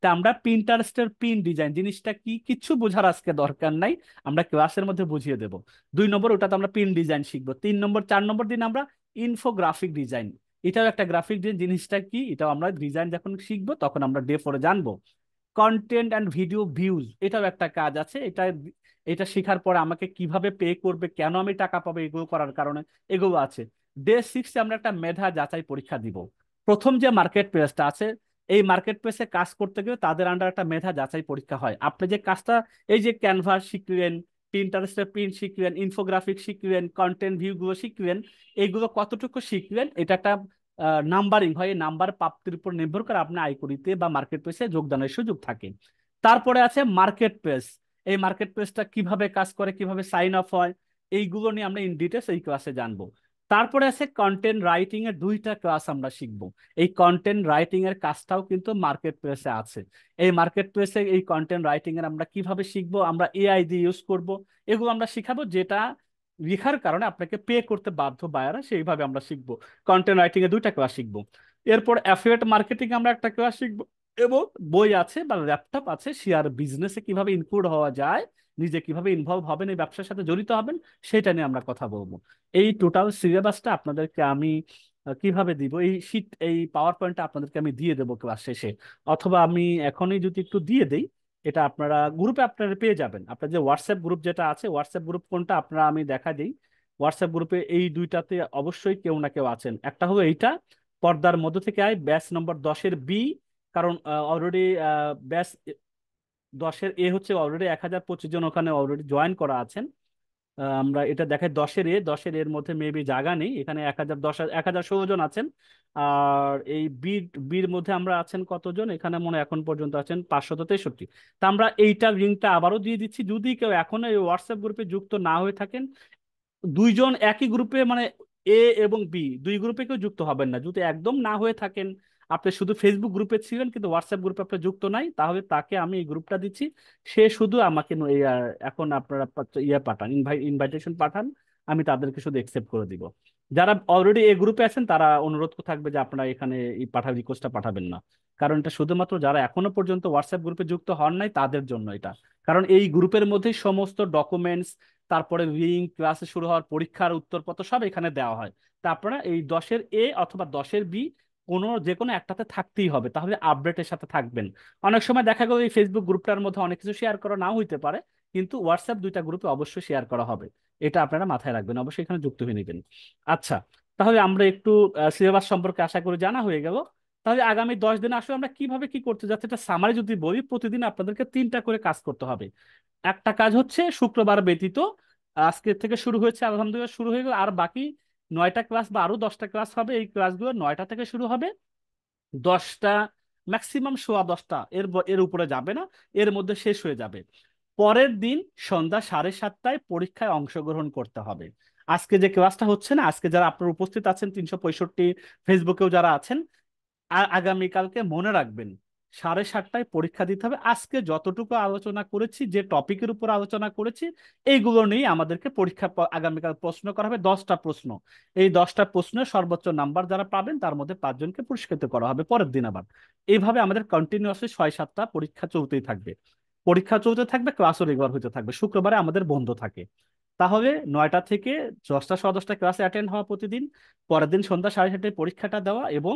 তা আমরা প্রিন্টারেস্টের প্রিন্ট ডিজাইন জিনিসটা কি কিচ্ছু বোঝার আজকে দরকার নাই, আমরা ক্লাসের মধ্যে বুঝিয়ে দেব। 2 নম্বর ওটাতে আমরা প্রিন্ট ডিজাইন শিখবো। 3 নম্বর 4 নম্বর দিন আমরা ইনফোগ্রাফিক ডিজাইন, এটাও একটা গ্রাফিক ডিজাইন, জিনিসটা কি এটাও আমরা ডিজাইন যখন শিখবো তখন আমরা ডে 4-এ জানবো। কন্টেন্ট অ্যান্ড ভিডিও ভিউজ, এটাও একটা কাজ আছে, এটা এটা শেখার পরে আমাকে কিভাবে পে করবে, কেন আমি টাকা পাবো এগুলো করার কারণে, এগুলো আছে। ডে 6-এ আমরা একটা মেধা যাচাই পরীক্ষা দিব। প্রথম যে মার্কেট প্লেসটা আছে, এই মার্কেট প্লেসে কাজ করতে গেলে তাদের আন্ডার একটা মেধা যাচাই পরীক্ষা হয়। আপনি যে কাজটা, এই যে ক্যানভাস শিখলেন, পিন্টারেস্টে প্রিন্ট শিখলেন, ইনফোগ্রাফিক শিখলেন, কন্টেন্ট ভিউ গুলো শিখলেন, এইগুলো কতটুকু শিখলেন, এটা একটা নাম্বারিং হয়। এই নাম্বার প্রাপ্তির উপর নির্ভর করে আপনি আইকুরিতে বা মার্কেট প্লেসে যোগদানের সুযোগ থাকে। তারপরে আছে মার্কেট প্লেস। এই মার্কেট প্লেসটা কিভাবে কাজ করে, কিভাবে সাইন অফ হয়, এইগুলো নিয়ে আমরা ইন ডিটেলস এই ক্লাসে জানবো। তারপরে আছে কন্টেন্ট রাইটিং এর 2টা ক্লাস আমরা শিখবো। এই কন্টেন্ট রাইটিং এর কাজটাও কিন্তু মার্কেট প্লেসে আছে। এই মার্কেট প্লেসে এই কন্টেন্ট রাইটিং এর আমরা কিভাবে শিখবো, আমরা এআই দিয়ে ইউজ করব, এগুলো আমরা শিখাবো, যেটা লেখার কারণে আপনাকে পে করতে বাধ্য বায়ারা, সেইভাবে আমরা শিখবো। কন্টেন্ট রাইটিং এ 2টা ক্লাস শিখবো। এরপর অ্যাফিলিয়েট মার্কেটিং আমরা একটা ক্লাস শিখবো। এবং বই আছে বা ল্যাপটপ আছে, শেয়ার বিজনেসে কিভাবে ইনক্লুড হওয়া যায়, নিজে কিভাবে ইনভলভ হবেন, এই ব্যবসার সাথে জড়িত হবেন, সেটা নিয়ে আমরা কথা বলবো। এই টোটাল সিলেবাসটা আপনাদেরকে আমি কিভাবে দিব, এই শীট এই পাওয়ার পয়েন্টটা আপনাদেরকে আমি দিয়ে দেবো ক্লাস শেষে, অথবা আমি এখনই যদি একটু দিয়ে দেই, এটা আপনারা গ্রুপে আপনারা পেয়ে যাবেন। আপনার যে হোয়াটসঅ্যাপ গ্রুপ যেটা আছে, হোয়াটসঅ্যাপ গ্রুপ কোনটা আপনারা আমি দেখা দিই। হোয়াটসঅ্যাপ গ্রুপে এই 2টাতে অবশ্যই কেউ না কেউ আছেন। একটা হলো এইটা, পর্দার মধ্য থেকে আয়, ব্যাচ নম্বর 10-এর বি, কারণ অলরেডি ব্যাচ 10-এর এ হচ্ছে অলরেডি 1,025 জন ওখানে অলরেডি জয়েন করা আছেন। আমরা এটা দেখাই 10-এর মধ্যে মেবি জায়গা নেই, এখানে 1000, 1016 জন আছেন। আর এই বির মধ্যে আমরা আছেন কতজন, এখানে মনে হয় এখন পর্যন্ত আছেন 563। তা আমরা এইটার লিঙ্কটা আবারও দিয়ে দিচ্ছি, যদি কেউ এখনো এই হোয়াটসঅ্যাপ গ্রুপে যুক্ত না হয়ে থাকেন, দুইজন একই গ্রুপে মানে এ এবং বি দুই গ্রুপে কেউ যুক্ত হবেন না। যদি একদম না হয়ে থাকেন, আপনি শুধু ফেসবুক গ্রুপে ছিলেন কিন্তু হোয়াটসঅ্যাপ গ্রুপে আপনি যুক্ত নাই, তাহলে তাকে আমি এই গ্রুপটা দিচ্ছি, সে শুধু আমাকে এখন আপনারা ইয়ে পাঠান, ইনভাইটেশন পাঠান, আমি তাদেরকে শুধু একসেপ্ট করে দিব। যারা অলরেডি এই গ্রুপে আছেন তারা অনুরোধ থাকবে যে আপনারা এখানে এই রিকোয়েস্টটা পাঠাবেন না, কারণ এটা শুধুমাত্র যারা এখনো পর্যন্ত হোয়াটসঅ্যাপ গ্রুপে যুক্ত হন নাই তাদের জন্য এটা। কারণ এই গ্রুপের মধ্যেই সমস্ত ডকুমেন্টস, তারপরে লিঙ্ক, ক্লাসে শুরু হওয়ার পরীক্ষার উত্তরপত্র সব এখানে দেওয়া হয়। তা আপনারা এই 10-এ অথবা 10-এর বি যে কোনো একটাতে থাকতেই হবে, তাহলে আপডেটের সাথে থাকবেন। অনেক সময় দেখা গেল এই ফেসবুক গ্রুপটার মধ্যে অনেক কিছু শেয়ার করা নাও হইতে পারে, কিন্তু হোয়াটসঅ্যাপ দুইটা গ্রুপে অবশ্যই শেয়ার করা হবে। এটা আপনারা মাথায় রাখবেন, অবশ্যই এখানে যুক্ত হয়ে নেবেন। আচ্ছা, তাহলে আমরা একটু সিলেবাস সম্পর্কে আশা করি জানা হয়ে গেল। তাহলে আগামী 10 দিনে আসলে আমরা কিভাবে কি করতে যাচ্ছি এটা সামারি যদি বলি, প্রতিদিন আপনাদেরকে 3টা করে কাজ করতে হবে। একটা কাজ হচ্ছে শুক্রবার ব্যতীত, আজকে থেকে শুরু হয়েছে আলহামদুলিল্লাহ, শুরু হয়ে গেল, আর বাকি 9টা ক্লাস বা আরো 10টা ক্লাস হবে। এই ক্লাসগুলো 9টা থেকে শুরু হবে, 10টা, ম্যাক্সিমাম 10:15, এর উপরে যাবে না, এর মধ্যে শেষ হয়ে যাবে। পরের দিন সন্ধ্যা 7:30টায় পরীক্ষায় অংশগ্রহণ করতে হবে। আজকে যে ক্লাসটা হচ্ছে না, আজকে যারা আপনার উপস্থিত আছেন 365, ফেসবুকেও যারা আছেন, আগামীকালকে মনে রাখবেন 7:30টায় পরীক্ষা দিতে হবে। আজকে যতটুকু আলোচনা করেছি, যে টপিকের উপর আলোচনা করেছি, এইগুলো নিয়ে আমাদেরকে আগামীকাল প্রশ্ন করা হবে, 10টা প্রশ্ন। এই 10টা প্রশ্নে সর্বোচ্চ নাম্বার যারা পাবেন তার মধ্যে 5জনকে পুরস্কৃত করা হবে পরের দিন আবার। এইভাবে আমাদের কন্টিনিউয়াসলি 6-7টা পরীক্ষা চলতেই থাকবে, পরীক্ষা চলতে থাকবে, ক্লাসও রেগুলার হতে থাকবে। শুক্রবারে আমাদের বন্ধ থাকে। তাহলে 9টা থেকে 10টা, 10:15 ক্লাসে অ্যাটেন্ড হওয়া প্রতিদিন, পরের দিন সন্ধ্যা 7:30টায় পরীক্ষাটা দেওয়া, এবং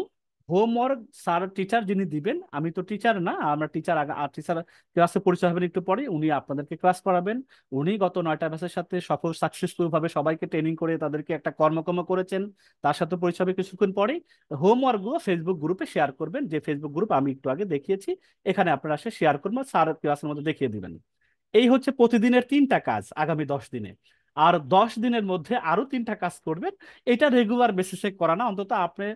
হোমওয়ার্ক স্যার টিচার যিনি দিবেন, আমি তো টিচার না, আমরা টিচার আর টিচার ক্লাসে পরিচয় হবেন একটু পরে, উনি আপনাদেরকে ক্লাস করাবেন। উনি গত 9টা ব্যাচের সাথে সাকসেসফুল ভাবে সবাইকে ট্রেনিং করে তাদেরকে একটা কর্মক্ষম করেছেন, তার সাথে পরিচয় হবে কিছুক্ষণ পরে। হোমওয়ার্ক গুলো ফেসবুক গ্রুপে শেয়ার করবেন, যে ফেসবুক গ্রুপ আমি একটু আগে দেখিয়েছি, এখানে আপনারা এসে শেয়ার করবেন, স্যার ক্লাসের মধ্যে দেখিয়ে দিবেন। এই হচ্ছে প্রতিদিনের 3টা কাজ আগামী 10 দিনে। আর 10 দিনের মধ্যে আরো 3টা কাজ করবেন। এটা রেগুলার বেসিসে করা না, অন্তত আপনি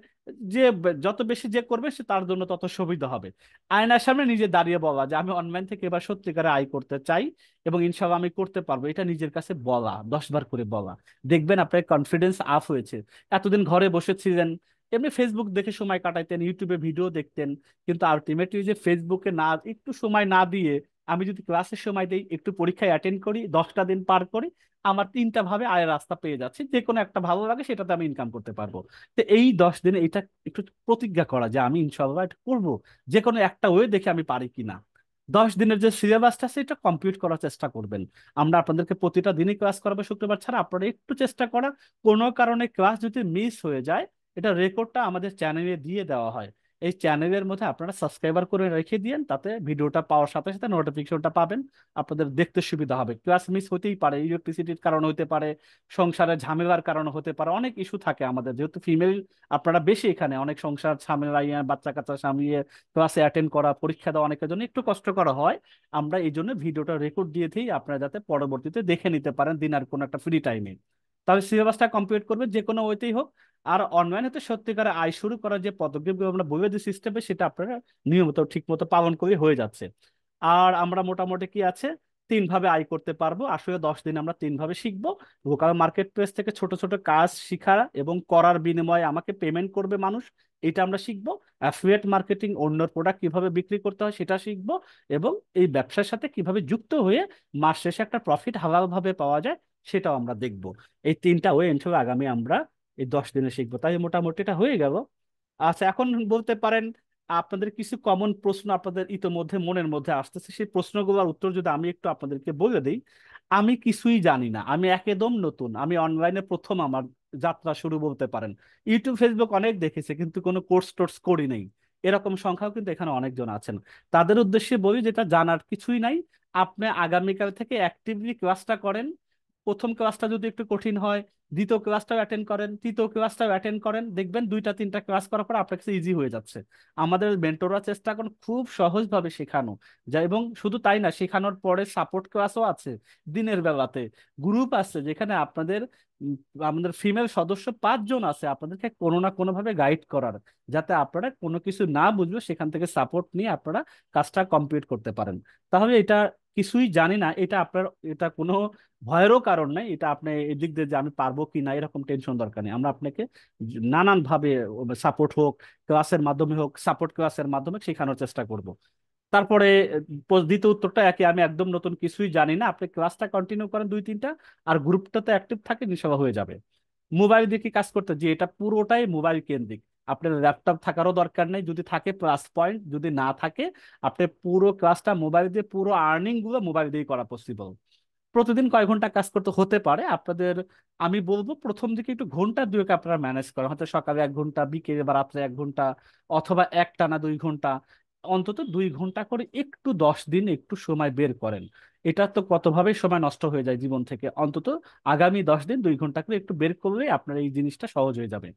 যত বেশি যে করবে সে তার জন্য তত সুবিধা হবে। আয়নার সামনে নিজে দাঁড়িয়ে বলা যে আমি অনলাইন থেকে এবার সত্যিকারে আয় করতে চাই এবং ইনশাআল্লাহ আমি করতে পারবো, এটা নিজের কাছে বলা, 10বার করে বলা, দেখবেন আপনার কনফিডেন্স আপ হয়েছে। এতদিন ঘরে বসেছিলেন, এমনি ফেসবুক দেখে সময় কাটাইতেন, ইউটিউবে ভিডিও দেখতেন, কিন্তু আলটিমেটলি যে ফেসবুকে না একটু সময় না দিয়ে আমি যদি ক্লাসের সময় দিই, একটু পরীক্ষায় অ্যাটেন্ড করি, 10টা দিন পার করি, আমার 3টা ভাবে আয়ের রাস্তা পেয়ে যাচ্ছি, যে কোনো একটা ভালো লাগে সেটাতে আমি ইনকাম করতে পারবো। তো এই 10 দিনে এটা একটু প্রতিজ্ঞা করা যে আমি ইনশাল্লাহ এটা করবো, যে কোনো একটা ওয়ে দেখে আমি পারি কিনা। 10 দিনের যে সিলেবাসটা আছে এটা কমপ্লিট করার চেষ্টা করবেন। আমরা আপনাদেরকে প্রতিটা দিনই ক্লাস করাবো, শুক্রবার ছাড়া। আপনারা একটু চেষ্টা করা, কোনো কারণে ক্লাস যদি মিস হয়ে যায়, এটা রেকর্ডটা আমাদের চ্যানেলে দিয়ে দেওয়া হয়, এই চ্যানেলের মধ্যে আপনারা সাবস্ক্রাইবার করে রেখে দিয়েন, তাতে ভিডিওটা পাওয়ার সাথে সাথে নোটিফিকেশনটা পাবেন, আপনাদের দেখতে সুবিধা হবে। ক্লাস মিস হতেই পারে, ইলেকট্রিসিটির কারণে হতে পারে, সংসারের ঝামেলার কারণে হতে পারে, অনেক ইস্যু থাকে আমাদের, যেহেতু ফিমেল আপনারা বেশি এখানে, অনেক সংসার ঝামেলা, বাচ্চা কাচ্চা সামলিয়ে ক্লাসে অ্যাটেন্ড করা, পরীক্ষা দেওয়া অনেকের জন্য একটু কষ্ট করা হয়। আমরা এই জন্য ভিডিওটা রেকর্ড দিয়ে দিই, আপনারা যাতে পরবর্তীতে দেখে নিতে পারেন দিন আর কোনো একটা ফ্রি টাইমে। তাহলে সিলেবাসটা কমপ্লিট করবে যে কোনো ওয়েতেই হোক। আর অনলাইনে তো সত্যিকার আয় শুরু করার যে পদক্ষেপগুলো আমরা বলে যে সিস্টেমে, সেটা আপনারা নিয়মিত ঠিক মতো পালন করে হয়ে যাচ্ছে। আর আমরা মোটামুটি কি আছে, 3 ভাবে আয় করতে পারবো। আসলে 10 দিন আমরা 3 ভাবে শিখবো। লোকাল মার্কেট প্লেস থেকে ছোট ছোট কাজ শিখা এবং করার বিনিময়ে আমাকে পেমেন্ট করবে মানুষ, এটা আমরা শিখবো। অ্যাফিলিয়েট মার্কেটিং, অন্য প্রোডাক্ট কিভাবে বিক্রি করতে হয় সেটা শিখবো। এবং এই ব্যবসার সাথে কিভাবে যুক্ত হয়ে মাস শেষে একটা প্রফিট হালাল ভাবে পাওয়া যায়, সেটাও আমরা দেখবো। এই 3টা ওয়ে হিসেবে আগামী আমরা এই 10 দিনে শিখবো। তাই মোটামুটি এটা হয়ে গেল। আচ্ছা, এখন বলতে পারেন আপনাদের কিছু কমন প্রশ্ন আপনাদের ইতোমধ্যে মনের মধ্যে আসতেছে, সেই প্রশ্নগুলোর উত্তর যদি আমি একটু আপনাদেরকে বলে দিই। আমি কিছুই জানি না, আমি একদম নতুন, আমি অনলাইনে প্রথম আমার যাত্রা শুরু বলতে পারেন। ইউটিউব ফেসবুক অনেক দেখেছে কিন্তু কোনো কোর্স টোর্স করি নাই, এরকম সংখ্যাও কিন্তু এখানে অনেকজন আছেন। তাদের উদ্দেশ্যে বলি যেটা জানার কিছুই নাই, আপনি আগামীকাল থেকে অ্যাক্টিভলি ক্লাসটা করেন। প্রথম ক্লাসটা যদি একটু কঠিন হয়, দ্বিতীয় ক্লাসটাও অ্যাটেন্ড করেন, তৃতীয় ক্লাসটাও অ্যাটেন্ড করেন, দেখবেন দুইটা তিনটা ক্লাস করার পর আপনার কাছে ইজি হয়ে যাচ্ছে। আমাদের মেন্টররা চেষ্টা করেন খুব সহজভাবে শেখানো যায়, এবং শুধু তাই না, শেখানোর পরে সাপোর্ট ক্লাসও আছে দিনের বেলাতে, গ্রুপ আছে যেখানে আপনাদের উম, আমাদের ফিমেল সদস্য 5 জন আছে আপনাদেরকে কোনো না কোনো ভাবে গাইড করার, যাতে আপনারা কোনো কিছু না বুঝলে সেখান থেকে সাপোর্ট নিয়ে আপনারা কাজটা কমপ্লিট করতে পারেন। তাহলে এটা কিছুই জানি না, এটা আপনার, এটা কোনো ভয়েরও কারণ নাই, এটা আপনি এদিক দিয়ে যে আমি পারবো কি না এরকম টেনশন দরকার নেই। আমরা আপনাকে নানান ভাবে সাপোর্ট হোক, ক্লাসের মাধ্যমে হোক, সাপোর্ট ক্লাসের মাধ্যমে শেখানোর চেষ্টা করব। তারপরে দ্বিতীয় উত্তরটা একই, আমি একদম নতুন কিছুই জানি না, আপনি ক্লাসটা কন্টিনিউ করেন 2-3টা, আর গ্রুপটাতে অ্যাক্টিভ থাকে, ইনশাল্লাহ হয়ে যাবে। মোবাইল দিয়ে কি কাজ করতে, যে এটা পুরোটাই মোবাইল কেন্দ্রিক, আপনার ল্যাপটপ থাকারও দরকার নেই, যদি থাকে প্লাস পয়েন্ট, যদি না থাকে আপনি পুরো ক্লাসটা মোবাইল দিয়ে, পুরো আর্নিং গুলো মোবাইল দিয়ে করা পসিবল। প্রতিদিন কয় ঘন্টা কাজ করতে হতে পারে আপনাদের, আমি বলবো প্রথম দিকে একটু ঘন্টা দুয়েক আপনারা ম্যানেজ করেন, হয়তো সকালে 1 ঘন্টা, বিকেলে বা রাত্রে 1 ঘন্টা, অথবা একটানা 2 ঘন্টা, অন্তত 2 ঘন্টা করে একটু 10 দিন একটু সময় বের করেন। এটা তো কতভাবে সময় নষ্ট হয়ে যায় জীবন থেকে, অন্তত আগামী 10 দিন 2 ঘন্টা করে একটু বের করলেই আপনার এই জিনিসটা সহজ হয়ে যাবে।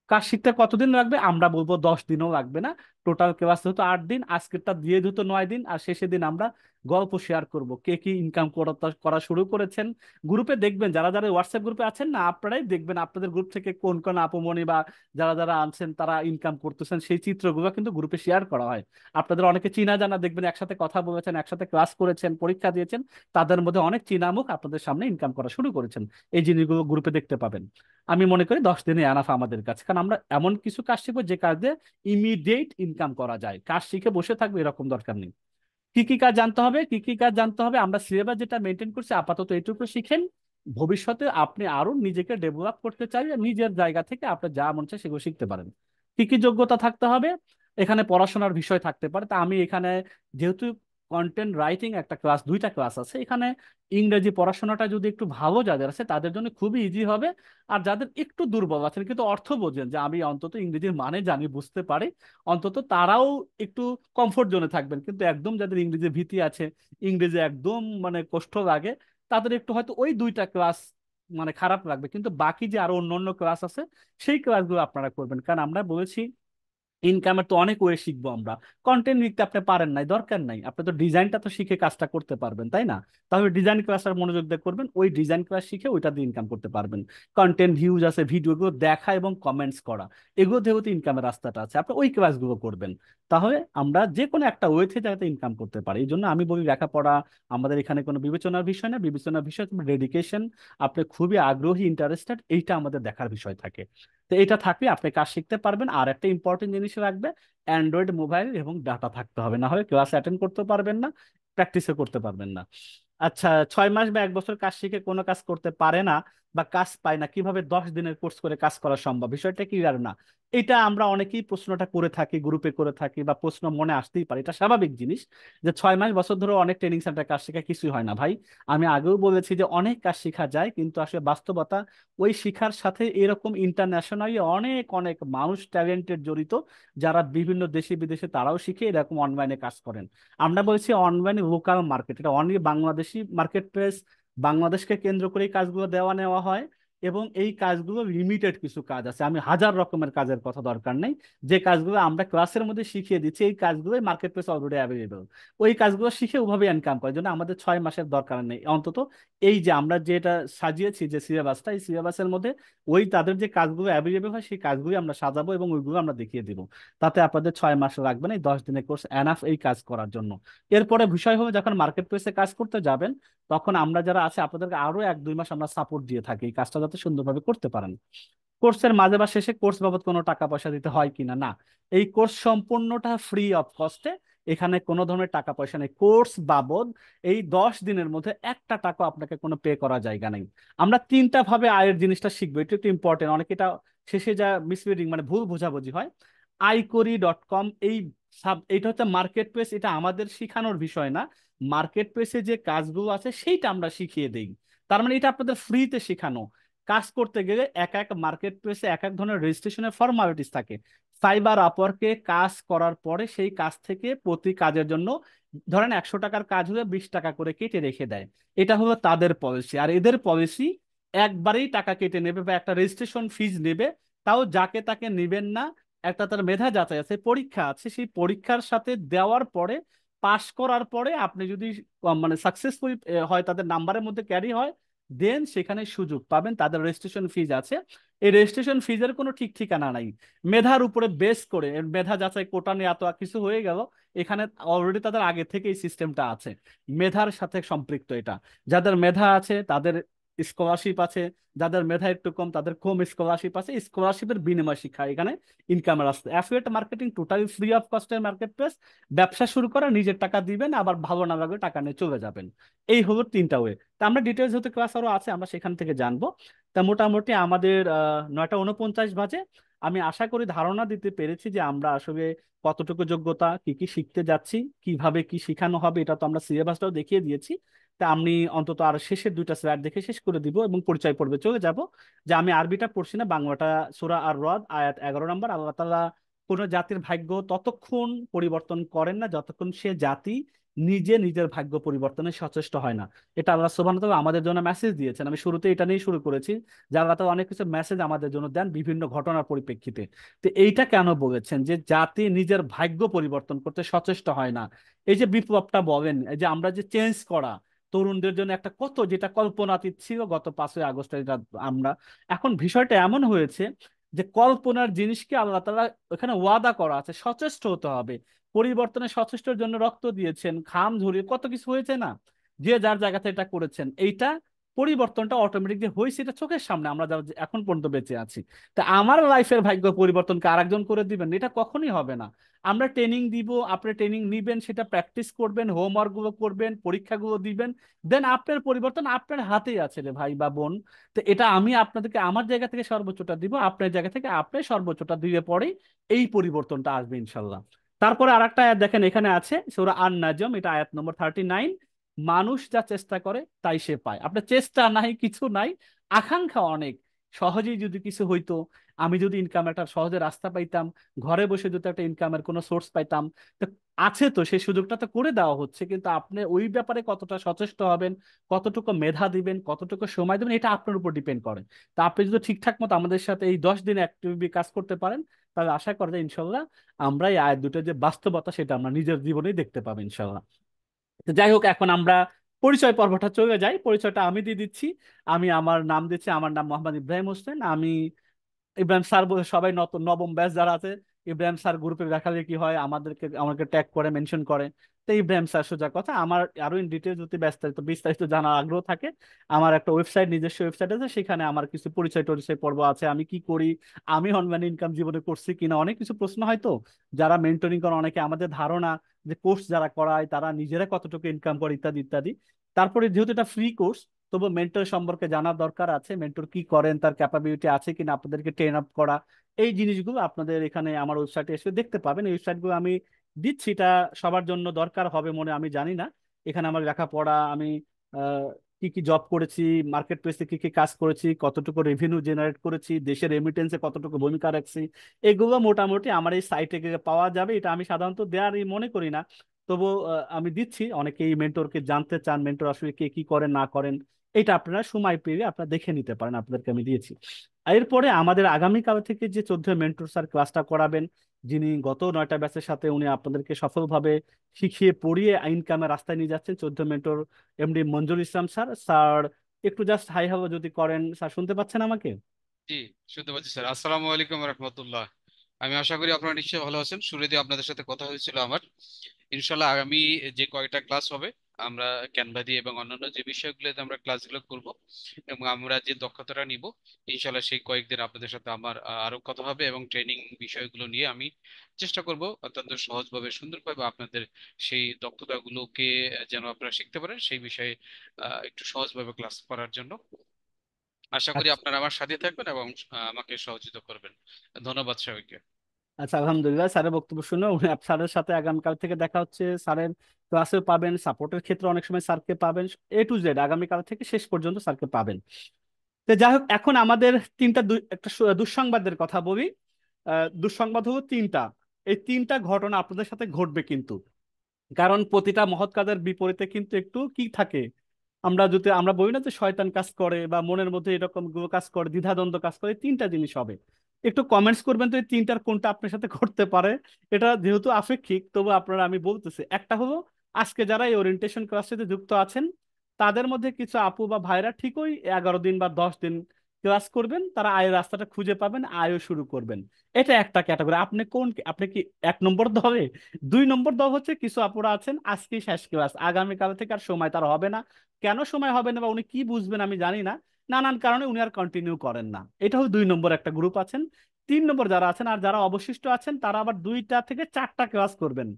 কাজ শিখতে কতদিন লাগবে, আমরা বলবো 10 দিনও লাগবে না। টোটাল ক্লাস হতো 8 দিন, আজকেরটা দিয়ে দিত 9 দিন, আর শেষের দিন আমরা গল্প শেয়ার করব কে কি ইনকাম করা শুরু করেছেন। গ্রুপে দেখবেন যারা যারা হোয়াটসঅ্যাপ গ্রুপে আছেন না, আপনারাই দেখবেন আপনাদের গ্রুপ থেকে কোন কোন আপুমনি বা যারা যারা আনছেন তারা ইনকাম করতেছেন, সেই চিত্রগুলো কিন্তু গ্রুপে শেয়ার করা হয়। আপনাদের অনেকে চিনা জানা দেখবেন, একসাথে কথা বলেছেন, একসাথে ক্লাস করেছেন, পরীক্ষা দিয়েছেন, তাদের মধ্যে অনেক চীনা মুখ আপনাদের সামনে ইনকাম করা শুরু করেছেন। এই জিনিসগুলো গ্রুপে দেখতে পাবেন। আমি মনে করি 10 দিনে এনাফ আমাদের কাছে, কারণ আমরা এমন কিছু কাজ শিখবো যে কাজ দিয়ে ইমিডিয়েট ইনকাম করা যায়, কাজ শিখে বসে থাকবে এরকম দরকার নেই। কি কি কাজ জানতে হবে, কি কি কাজ জানতে হবে, আমরা সিলেবাস যেটা মেনটেন করছি আপাতত এইটুকু শিখেন। ভবিষ্যতে আপনি আরো নিজেকে ডেভেলপ করতে চাইলে নিজের জায়গা থেকে আপনি যা মন চায় সেগুলো শিখতে পারেন। কি কি যোগ্যতা থাকতে হবে, এখানে পড়াশোনার বিষয় থাকতে পারে, তা আমি এখানে যেহেতু কন্টেন্ট রাইটিং একটা ক্লাস, 2টা ক্লাস আছে এখানে, ইংরেজি পড়াশোনাটা যদি একটু ভালো যাদের আছে তাদের জন্য খুবই ইজি হবে। আর যাদের একটু দুর্বল আছেন কিন্তু অর্থ বোঝেন, যে আমি অন্তত ইংরেজির মানে জানি, বুঝতে পারি, অন্তত তারাও একটু কমফোর্ট জোনে থাকবেন। কিন্তু একদম যাদের ইংরেজি ভীতি আছে, ইংরেজি একদম মানে কষ্ট লাগে, তাদের একটু হয়তো ওই 2টা ক্লাস মানে খারাপ লাগবে, কিন্তু বাকি যে আরো অন্য অন্য ক্লাস আছে সেই ক্লাসগুলো আপনারা করবেন। কারণ আমরা বলেছি ইনকামের তো অনেক ওয়ে শিখবো আমরা। কন্টেন্ট লিখতে আপনি পারেন নাই, দরকার নাই, আপনি তো ডিজাইনটা তো শিখে কাজটা করতে পারবেন, তাই না? তাহলে ডিজাইন ক্লাসটার মনোযোগ দিয়ে করবেন, ওই ডিজাইন ক্লাস শিখে ওইটা দিয়ে ইনকাম করতে পারবেন। কন্টেন্ট ভিউজ আছে, ভিডিওগুলো দেখা এবং কমেন্টস করা, এগুলো যেহেতু ইনকামের রাস্তাটা আছে, আপনি ওই ক্লাসগুলো করবেন। তাহলে আমরা যে কোনো একটা ওয়েতে যাতে ইনকাম করতে পারি, এই জন্য আমি বলি লেখাপড়া আমাদের এখানে কোনো বিবেচনার বিষয় না, বিবেচনার বিষয় তোমার ডেডিকেশন, আপনি খুবই আগ্রহী, ইন্টারেস্টেড, এইটা আমাদের দেখার বিষয় থাকে। তো এটা থাকলে আপনি কাজ শিখতে পারবেন। আর একটা ইম্পর্টেন্ট জিনিস রাখবে, অ্যান্ড্রয়েড মোবাইল এবং ডাটা থাকতে হবে, না হলে ক্লাস অ্যাটেন্ড করতে পারবেন না, প্র্যাকটিসও করতে পারবেন না। আচ্ছা, 6 মাস বা 1 বছর কাজ শিখে কোনো কাজ করতে পারে না বা কাজ পায় না, কিভাবে 10 দিনের কোর্স করে কাজ করা সম্ভব, বিষয়টা ক্লিয়ার না? এটা আমরা অনেকেই প্রশ্নটা করে থাকি, গ্রুপে করে থাকি, বা প্রশ্ন মনে আসতেই পারে, এটা স্বাভাবিক জিনিস, যে 6 মাস বছর ধরে অনেক ট্রেনিং সেন্টার কাজ শেখা কিছুই হয় না ভাই। আমি আগেও বলেছি যে অনেক কাজ শেখা যায়, কিন্তু আসলে বাস্তবতা ওই শিখার সাথে এরকম ইন্টারন্যাশনালি অনেক অনেক মানুষ ট্যালেন্টেড জড়িত, যারা বিভিন্ন দেশে বিদেশে তারাও শিখে এরকম অনলাইনে কাজ করেন। আমরা বলছি অনলাইন লোকাল মার্কেট, এটা অনলি বাংলাদেশি মার্কেট প্লেস, বাংলাদেশকে কেন্দ্র করে এই কাজগুলো দেওয়া নেওয়া হয়। এবং এই কাজগুলো লিমিটেড কিছু কাজ আছে, আমি হাজার রকমের কাজের কথা দরকার নেই, যে কাজগুলো আমরা ক্লাসের মধ্যে শিখিয়ে দিচ্ছি এই কাজগুলোই মার্কেট প্লেস অলরেডি অ্যাভেলেবল। ওই কাজগুলো শিখে ওভাবে ইনকাম করার জন্য আমাদের 6 মাসের দরকার নেই অন্তত। এই যে আমরা যেটা সাজিয়েছি যে সিলেবাসটা, এই সিলেবাসের মধ্যে ওই তাদের যে কাজগুলো অ্যাভেলেবল হয় সেই কাজগুলো আমরা সাজাবো এবং ওইগুলো আমরা দেখিয়ে দিব। তাতে আপনাদের 6 মাস লাগবে না, এই 10 দিনের কোর্স এনাফ এই কাজ করার জন্য। এরপরে বিষয় হবে যখন মার্কেট প্লেসে কাজ করতে যাবেন, তখন আমরা যারা আছে আপনাদেরকে আরো 1-2 মাস আমরা সাপোর্ট দিয়ে থাকি এই কাজটা যাতে সুন্দরভাবে করতে পারেন। কোর্সের মাঝে বা শেষে কোর্স বাবদ কোনো টাকা পয়সা দিতে হয় কিনা, না, এই কোর্স সম্পূর্ণটা ফ্রি অফ কস্টে, এখানে কোনো ধরনের টাকা পয়সা নেই কোর্স বাবদ। এই 10 দিনের মধ্যে একটা টাকা আপনাকে কোনো পে করা জায়গা নেই। আমরা 3টা ভাবে আয়ের জিনিসটা শিখবো, এটা একটু ইম্পর্টেন্ট, অনেকে এটা শেষে যা মিসলিডিং মানে ভুল বোঝাবুঝি হয়। আইকরি.কম, এই এটা হচ্ছে মার্কেট প্লেস, এটা আমাদের শিখানোর বিষয় না, মার্কেট প্লেসে যে কাজগুলো আছে সেইটা আমরা শিখিয়ে দেই। তার মানে এটা আপনাদের ফ্রিতে শেখানো। কাজ করতে গেলে এক এক মার্কেট প্লেসে এক এক ধরনের রেজিস্ট্রেশনের ফর্মালিটিস থাকে। ফাইবার আপওয়ার্কে কাজ করার পরে সেই কাজ থেকে প্রতি কাজের জন্য ধরেন 100 টাকার কাজ হলে 20 টাকা করে কেটে রেখে দেয়। এটা হলো তাদের পলিসি। আর এদের পলিসি একবারেই টাকা কেটে নেবে বা একটা রেজিস্ট্রেশন ফিজ নেবে, তাও যাকে তাকে নেবেন না। একটা তার মেধা যাচাই আছে, পরীক্ষা আছে, সেই পরীক্ষার সাথে দেওয়ার পরে পাশ করার পরে আপনি যদি মানে সাকসেসফুল হয়, তাদের নাম্বারের মধ্যে ক্যারি হয়, দেন সেখানে সুযোগ পাবেন। তাদের রেজিস্ট্রেশন ফিজ আছে। এই রেজিস্ট্রেশন ফিজের কোনো ঠিক ঠিকানা নাই। মেধার উপরে বেস করে মেধা যাচাই কোটা নিয়ে এত কিছু হয়ে গেল, এখানে অলরেডি তাদের আগে থেকে এই সিস্টেমটা আছে। মেধার সাথে সম্পৃক্ত এটা। যাদের মেধা আছে তাদের স্কলারশিপ আছে, যাদের মেধা একটু কম তাদের কম স্কলারশিপ আছে। স্কলারশিপের বিনিময় শিক্ষা এখানে ইনকামের আসছে। Affiliate marketing totally free of কস্টের মার্কেট প্লেস। ব্যবসা শুরু করে নিজের টাকা দিবেন, আবার ভালো না লাগলে টাকা নিয়ে চলে যাবেন। এই হলো তিনটা ওয়ে। তা আমরা ডিটেলস হতে ক্লাস আরো আছে, আমরা সেখান থেকে জানবো। তা মোটামুটি আমাদের 9টা 49 বাজে। আমি আশা করি ধারণা দিতে পেরেছি যে আমরা আসলে কতটুকু যোগ্যতা, কি কি শিখতে যাচ্ছি, কিভাবে কি শেখানো হবে, এটা তো আমরা সিলেবাসটাও দেখিয়ে দিয়েছি। তা আমি অন্তত আর শেষের 2টা স্লাইড দেখে শেষ করে দিব এবং পরিচয় পর্বে চলে যাব। যে আমি আরবিটা পড়ছি না, বাংলাটা। সূরা আর রদ আয়াত 11 নম্বর, আল্লাহ তাআলা কোন জাতির ভাগ্য ততক্ষণ পরিবর্তন করেন না যতক্ষণ সে জাতি নিজে নিজের ভাগ্য পরিবর্তনে সচেষ্ট হয় না। এটা আল্লাহ সুবহানাহু ওয়া তাআলা আমাদের জন্য মেসেজ দিয়েছেন। আমি শুরুতে এটা নিয়ে শুরু করেছি যে আল্লাহ তাআলা অনেক কিছু মেসেজ আমাদের জন্য দেন বিভিন্ন ঘটনার পরিপ্রেক্ষিতে। তো এইটা কেন বলেছেন যে জাতি নিজের ভাগ্য পরিবর্তন করতে সচেষ্ট হয় না? এই যে বিপ্লবটা বলেন, এই যে আমরা যে চেঞ্জ করা, তরুণদের জন্য একটা কত যেটা কল্পনাতীত ছিল গত 5ই আগস্ট, এটা আমরা এখন বিষয়টা এমন হয়েছে যে কল্পনার জিনিসকে আল্লাহ তাআলা ওখানে ওয়াদা করা আছে, সচেষ্ট হতে হবে। পরিবর্তনে সচেষ্টর জন্য রক্ত দিয়েছেন, ঘাম ঝরিয়ে কত কিছু হয়েছে না, যে যার জায়গাতে এটা করেছেন। এইটা পরিবর্তনটা অটোমেটিক যে হয়েছে এটা চোখের সামনে, আমরা যারা এখন পর্যন্ত বেঁচে আছি। তা আমার লাইফের ভাগ্য পরিবর্তনকে আরেকজন করে দিবেন, এটা কখনই হবে না। আমরা ট্রেনিং দিব, আপনি ট্রেনিং নিবেন, সেটা প্র্যাকটিস করবেন, হোমওয়ার্ক গুলো করবেন, পরীক্ষাগুলো দিবেন, দেন আপনার পরিবর্তন আপনার হাতেই আছে রে ভাই বা বোন। তো এটা আমি আপনাদেরকে আমার জায়গা থেকে সর্বোচ্চটা দিব, আপনার জায়গা থেকে আপনি সর্বোচ্চটা দিলে পরেই এই পরিবর্তনটা আসবে ইনশাল্লাহ। তারপরে আরেকটা আয়াত দেখেন এখানে আছে, সূরা আন-নাজম, এটা আয়াত নম্বর 39। মানুষ যা চেষ্টা করে তাই সে পায়। আপনার চেষ্টা নাই, কিছু নাই, আকাঙ্ক্ষা অনেক। সহজেই যদি কিছু হইতো, আমি যদি ইনকাম একটা সহজে রাস্তা পাইতাম, ঘরে বসে যদি একটা ইনকামের কোনো সোর্স পাইতাম, তো আছে তো সেই সুযোগটা তো করে দেওয়া হচ্ছে। কিন্তু আপনি ওই ব্যাপারে কতটা সচেষ্ট হবেন, কতটুকু মেধা দিবেন, কতটুকু সময় দেবেন, এটা আপনার উপর ডিপেন্ড করে। তা আপনি যদি ঠিকঠাক মতো আমাদের সাথে এই 10 দিন অ্যাক্টিভলি কাজ করতে পারেন, তাহলে আশা করা যায় ইনশাল্লাহ আমরা এই আয়াত দুটো যে বাস্তবতা সেটা আমরা নিজের জীবনেই দেখতে পাবো ইনশাল্লাহ। তো যাই হোক, এখন আমরা পরিচয় পর্বটা চলে যাই। পরিচয়টা আমি দিয়ে দিচ্ছি। আমি আমার নাম দিচ্ছি, আমার নাম মোহাম্মদ ইব্রাহিম হোসেন। আমি ইব্রাহিম স্যার বলে সবাই নতুন নবম ব্যাচ যারা আছে, ইব্রাহিম স্যার গ্রুপে দেখালে কি হয়, আমাকে ট্যাগ করে মেনশন করে। তো ইব্রাহিম স্যার সোজা কথা। আমার আরো ইন ডিটেলস যদি বিস্তারিত বিস্তারিত জানার আগ্রহ থাকে, আমার একটা ওয়েবসাইট, নিজস্ব ওয়েবসাইট আছে, সেখানে আমার কিছু পরিচয় টরিচয় পর্ব আছে, আমি কি করি, আমি অনলাইন ইনকাম জীবনে করছি কিনা, অনেক কিছু প্রশ্ন হয়তো যারা মেন্টরিং করে অনেকে আমাদের ধারণা যে কোর্স যারা করায় তারা নিজেরা কতটুকু ইনকাম করে ইত্যাদি ইত্যাদি। তারপরে যেহেতু এটা ফ্রি কোর্স, তবু মেন্টর সম্পর্কে জানার দরকার আছে, মেন্টর কি করেন, তার ক্যাপাবিলিটি আছে কিনা আপনাদেরকে ট্রেন আপ করা। এই জিনিসগুলো আপনাদের এখানে আমার ওয়েবসাইটে এসে দেখতে পাবেন। এই ওয়েবসাইটগুলো আমি দিচ্ছি, এটা সবার জন্য দরকার হবে মনে আমি জানি না। এখানে আমার লেখাপড়া, আমি কি কি জব করেছি, মার্কেট প্লেসে কি কি কাজ করেছি, কতটুকু রেভিনিউ জেনারেট করেছি, দেশের রেমিটেন্সে কতটুকু ভূমিকা রাখছি, এগুলো মোটামুটি আমার এই সাইটে গিয়ে পাওয়া যাবে। এটা আমি সাধারণত দেওয়ার মনে করি না, তবু আমি দিচ্ছি। অনেকে এই মেন্টরকে জানতে চান, মেন্টর আসলে কে কি করেন না করেন, এটা আপনারা সময় পেলে আপনারা দেখে নিতে পারেন, আপনাদেরকে আমি দিয়েছি। আর এরপরে আমাদের আগামীকাল থেকে যে 14 মেন্টর স্যার ক্লাসটা করাবেন, যিনি গত 9টা ব্যাচের সাথে উনি আপনাদেরকে সফলভাবে শিখিয়ে পড়িয়ে ইনকামের রাস্তায় নিয়ে যাচ্ছেন, 14 মেন্টর এমডি মঞ্জুর ইসলাম স্যার। স্যার একটু জাস্ট হাই হ্যালো যদি করেন। স্যার শুনতে পাচ্ছেন আমাকে? জি, শুনতে পাচ্ছি স্যার। আসসালামু আলাইকুম রহমতুল্লাহ। আমি আশা করি আপনারা নিশ্চয়ই ভালো আছেন। শুরুতে আপনাদের সাথে কথা হয়েছিল আমার। ইনশাল্লাহ আগামী যে কয়েকটা ক্লাস হবে, আমরা ক্যানভা দিয়ে এবং অন্যান্য যে বিষয়গুলোতে আমরা ক্লাসগুলো করব এবং আমরা যে দক্ষতাটা নিব, ইনশাল্লাহ সেই কয়েকদিন আপনাদের সাথে আমার আরো কথা হবে এবং ট্রেনিং বিষয়গুলো নিয়ে আমি চেষ্টা করব অত্যন্ত সহজভাবে সুন্দরভাবে আপনাদের সেই দক্ষতাগুলোকে যেন আপনারা শিখতে পারেন সেই বিষয়ে একটু সহজভাবে ক্লাস করার জন্য। আশা করি আচ্ছা। আপনারা আমার সাথে থাকবেন এবং আমাকে সহযোগিতা করবেন। ধন্যবাদ সবাইকে। আচ্ছা, আলহামদুলিল্লাহ, স্যারের বক্তব্য শুনে স্যারের সাথে আগামীকাল থেকে দেখা হচ্ছে। স্যারের ক্লাসে পাবেন, সাপোর্টের ক্ষেত্রে অনেক সময় স্যারকে পাবেন। A to Z আগামীকাল থেকে শেষ পর্যন্ত স্যারকে পাবেন। তো যাই হোক, এখন আমাদের একটা দুঃসংবাদের কথা বলি। দুঃসংবাদ হলো তিনটা। এই তিনটা ঘটনা আপনাদের সাথে ঘটবে কিন্তু। কারণ প্রতিটা মহৎ কাজের বিপরীতে কিন্তু একটু কি থাকে, আমরা বলি না যে শয়তান কাজ করে বা মনের মধ্যে এরকম কাজ করে, দ্বিধাদ্বন্দ্ব কাজ করে, এই তিনটা জিনিস হবে। একটু কমেন্টস করবেন তো এই তিনটার কোনটা আপনার সাথে ঘটতে পারে। এটা যেহেতু আপেক্ষিক, তবু আপনারা আমি বলতেছি, একটা হলো আজকে যারা এই ওরিয়েন্টেশন ক্লাসের সাথে যুক্ত আছেন, তাদের মধ্যে কিছু আপু বা ভাইরা ঠিকই 11 দিন বা 10 দিন ক্লাস করবেন, তারা আয়ের রাস্তাটা খুঁজে পাবেন, আয়ও শুরু করবেন। এটা একটা ক্যাটাগরি। আপনি কি 1 নম্বর দলে? 2 নম্বর দল হচ্ছে কিছু আপুরা আছেন আজকে শেষ ক্লাস, আগামীকাল থেকে আর সময় তার হবে না। কেন সময় হবে না বা উনি কি বুঝবেন আমি জানি না, নানান কারণে উনি আর কন্টিনিউ করেন না। এটা হলো 2 নম্বর একটা গ্রুপ আছেন। 3 নম্বর যারা আছেন, আর যারা অবশিষ্ট আছেন, তারা আবার 2টা থেকে 4টা ক্লাস করবেন,